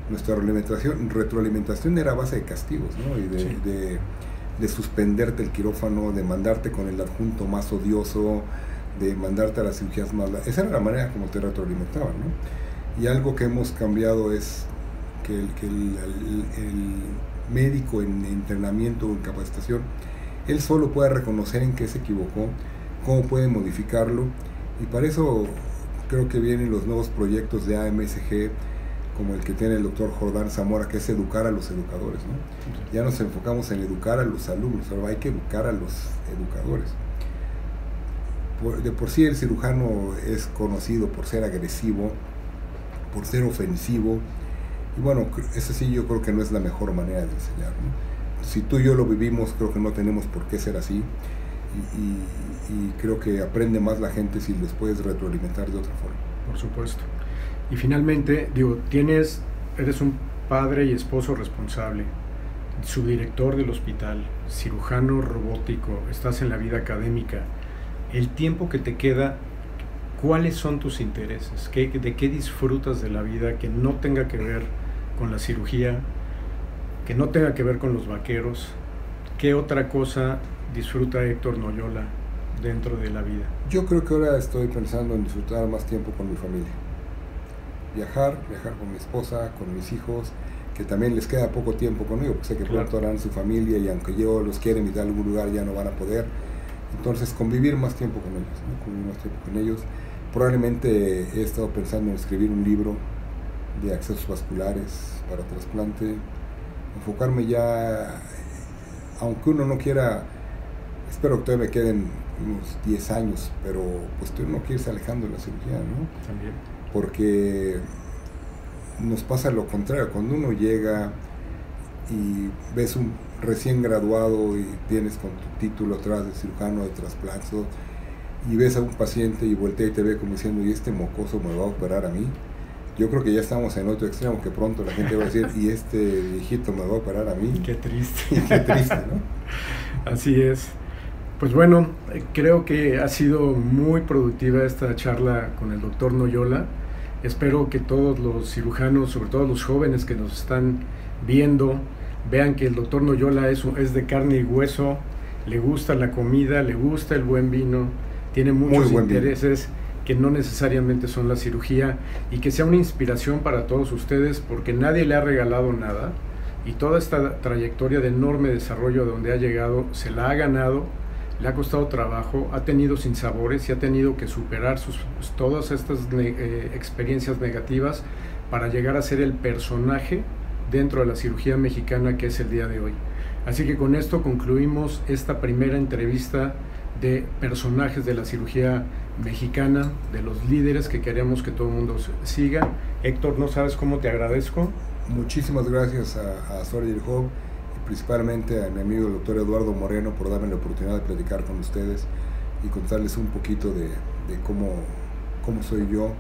Nuestra retroalimentación era a base de castigos, ¿no? Y de suspenderte el quirófano, de mandarte con el adjunto más odioso, de mandarte a las cirugías más... Esa era la manera como te retroalimentaban, ¿no? Y algo que hemos cambiado es que el médico en entrenamiento o en capacitación, él solo puede reconocer en qué se equivocó, cómo puede modificarlo, y para eso creo que vienen los nuevos proyectos de AMSG, como el que tiene el doctor Jordán Zamora, que es educar a los educadores, ¿no? Ya nos enfocamos en educar a los alumnos, ahora hay que educar a los educadores. De por sí el cirujano es conocido por ser agresivo, por ser ofensivo, y bueno, eso sí yo creo que no es la mejor manera de enseñar, ¿no? Si tú y yo lo vivimos, creo que no tenemos por qué ser así, y creo que aprende más la gente si les puedes retroalimentar de otra forma. Por supuesto. Y finalmente, digo, eres un padre y esposo responsable, subdirector del hospital, cirujano robótico, estás en la vida académica. El tiempo que te queda, ¿cuáles son tus intereses? ¿De qué disfrutas de la vida que no tenga que ver con la cirugía, que no tenga que ver con los vaqueros? ¿Qué otra cosa disfruta Héctor Noyola dentro de la vida? Yo creo que ahora estoy pensando en disfrutar más tiempo con mi familia. Viajar con mi esposa, con mis hijos, que también les queda poco tiempo conmigo, porque sé que pronto harán su familia y aunque yo los quiera invitar a algún lugar ya no van a poder. Entonces convivir más tiempo con ellos, ¿no? Convivir más tiempo con ellos. Probablemente he estado pensando en escribir un libro de accesos vasculares para trasplante, enfocarme ya, aunque uno no quiera, espero que todavía me queden unos 10 años, pero pues uno quiere irse alejando de la cirugía, ¿no? También. Porque nos pasa lo contrario, cuando uno llega y ves un recién graduado y vienes con tu título atrás de cirujano de trasplante y ves a un paciente y voltea y te ve como diciendo, ¿y este mocoso me va a operar a mí? Yo creo que ya estamos en otro extremo, que pronto la gente va a decir, ¿y este viejito me va a operar a mí? Qué triste. Y qué triste, ¿no? Así es. Pues bueno, creo que ha sido muy productiva esta charla con el doctor Noyola. Espero que todos los cirujanos, sobre todo los jóvenes que nos están viendo, vean que el doctor Noyola es de carne y hueso, le gusta la comida, le gusta el buen vino, tiene muchos intereses que no necesariamente son la cirugía, y que sea una inspiración para todos ustedes, porque nadie le ha regalado nada, y toda esta trayectoria de enorme desarrollo a donde ha llegado se la ha ganado, le ha costado trabajo, ha tenido sinsabores y ha tenido que superar todas estas experiencias negativas para llegar a ser el personaje dentro de la cirugía mexicana que es el día de hoy. Así que con esto concluimos esta primera entrevista de personajes de la cirugía mexicana, de los líderes que queremos que todo el mundo siga. Héctor, no sabes cómo te agradezco. Muchísimas gracias a Surgery Hub, y principalmente a mi amigo el doctor Eduardo Moreno por darme la oportunidad de platicar con ustedes y contarles un poquito de cómo soy yo.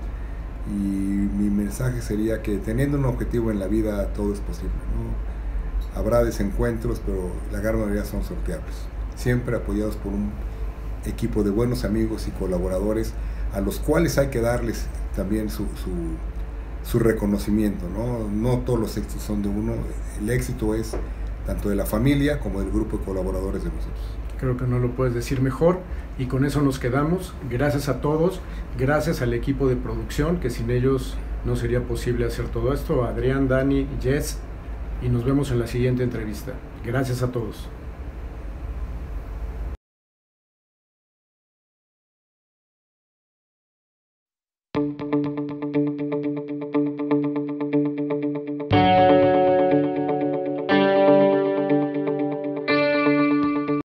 Y mi mensaje sería que teniendo un objetivo en la vida todo es posible, ¿no? Habrá desencuentros, pero la gran mayoría son sorteables, siempre apoyados por un equipo de buenos amigos y colaboradores a los cuales hay que darles también su reconocimiento, ¿no? No todos los éxitos son de uno, el éxito es tanto de la familia como del grupo de colaboradores de nosotros. Creo que no lo puedes decir mejor, y con eso nos quedamos. Gracias a todos, gracias al equipo de producción, que sin ellos no sería posible hacer todo esto, Adrián, Dani, Jess, y nos vemos en la siguiente entrevista. Gracias a todos.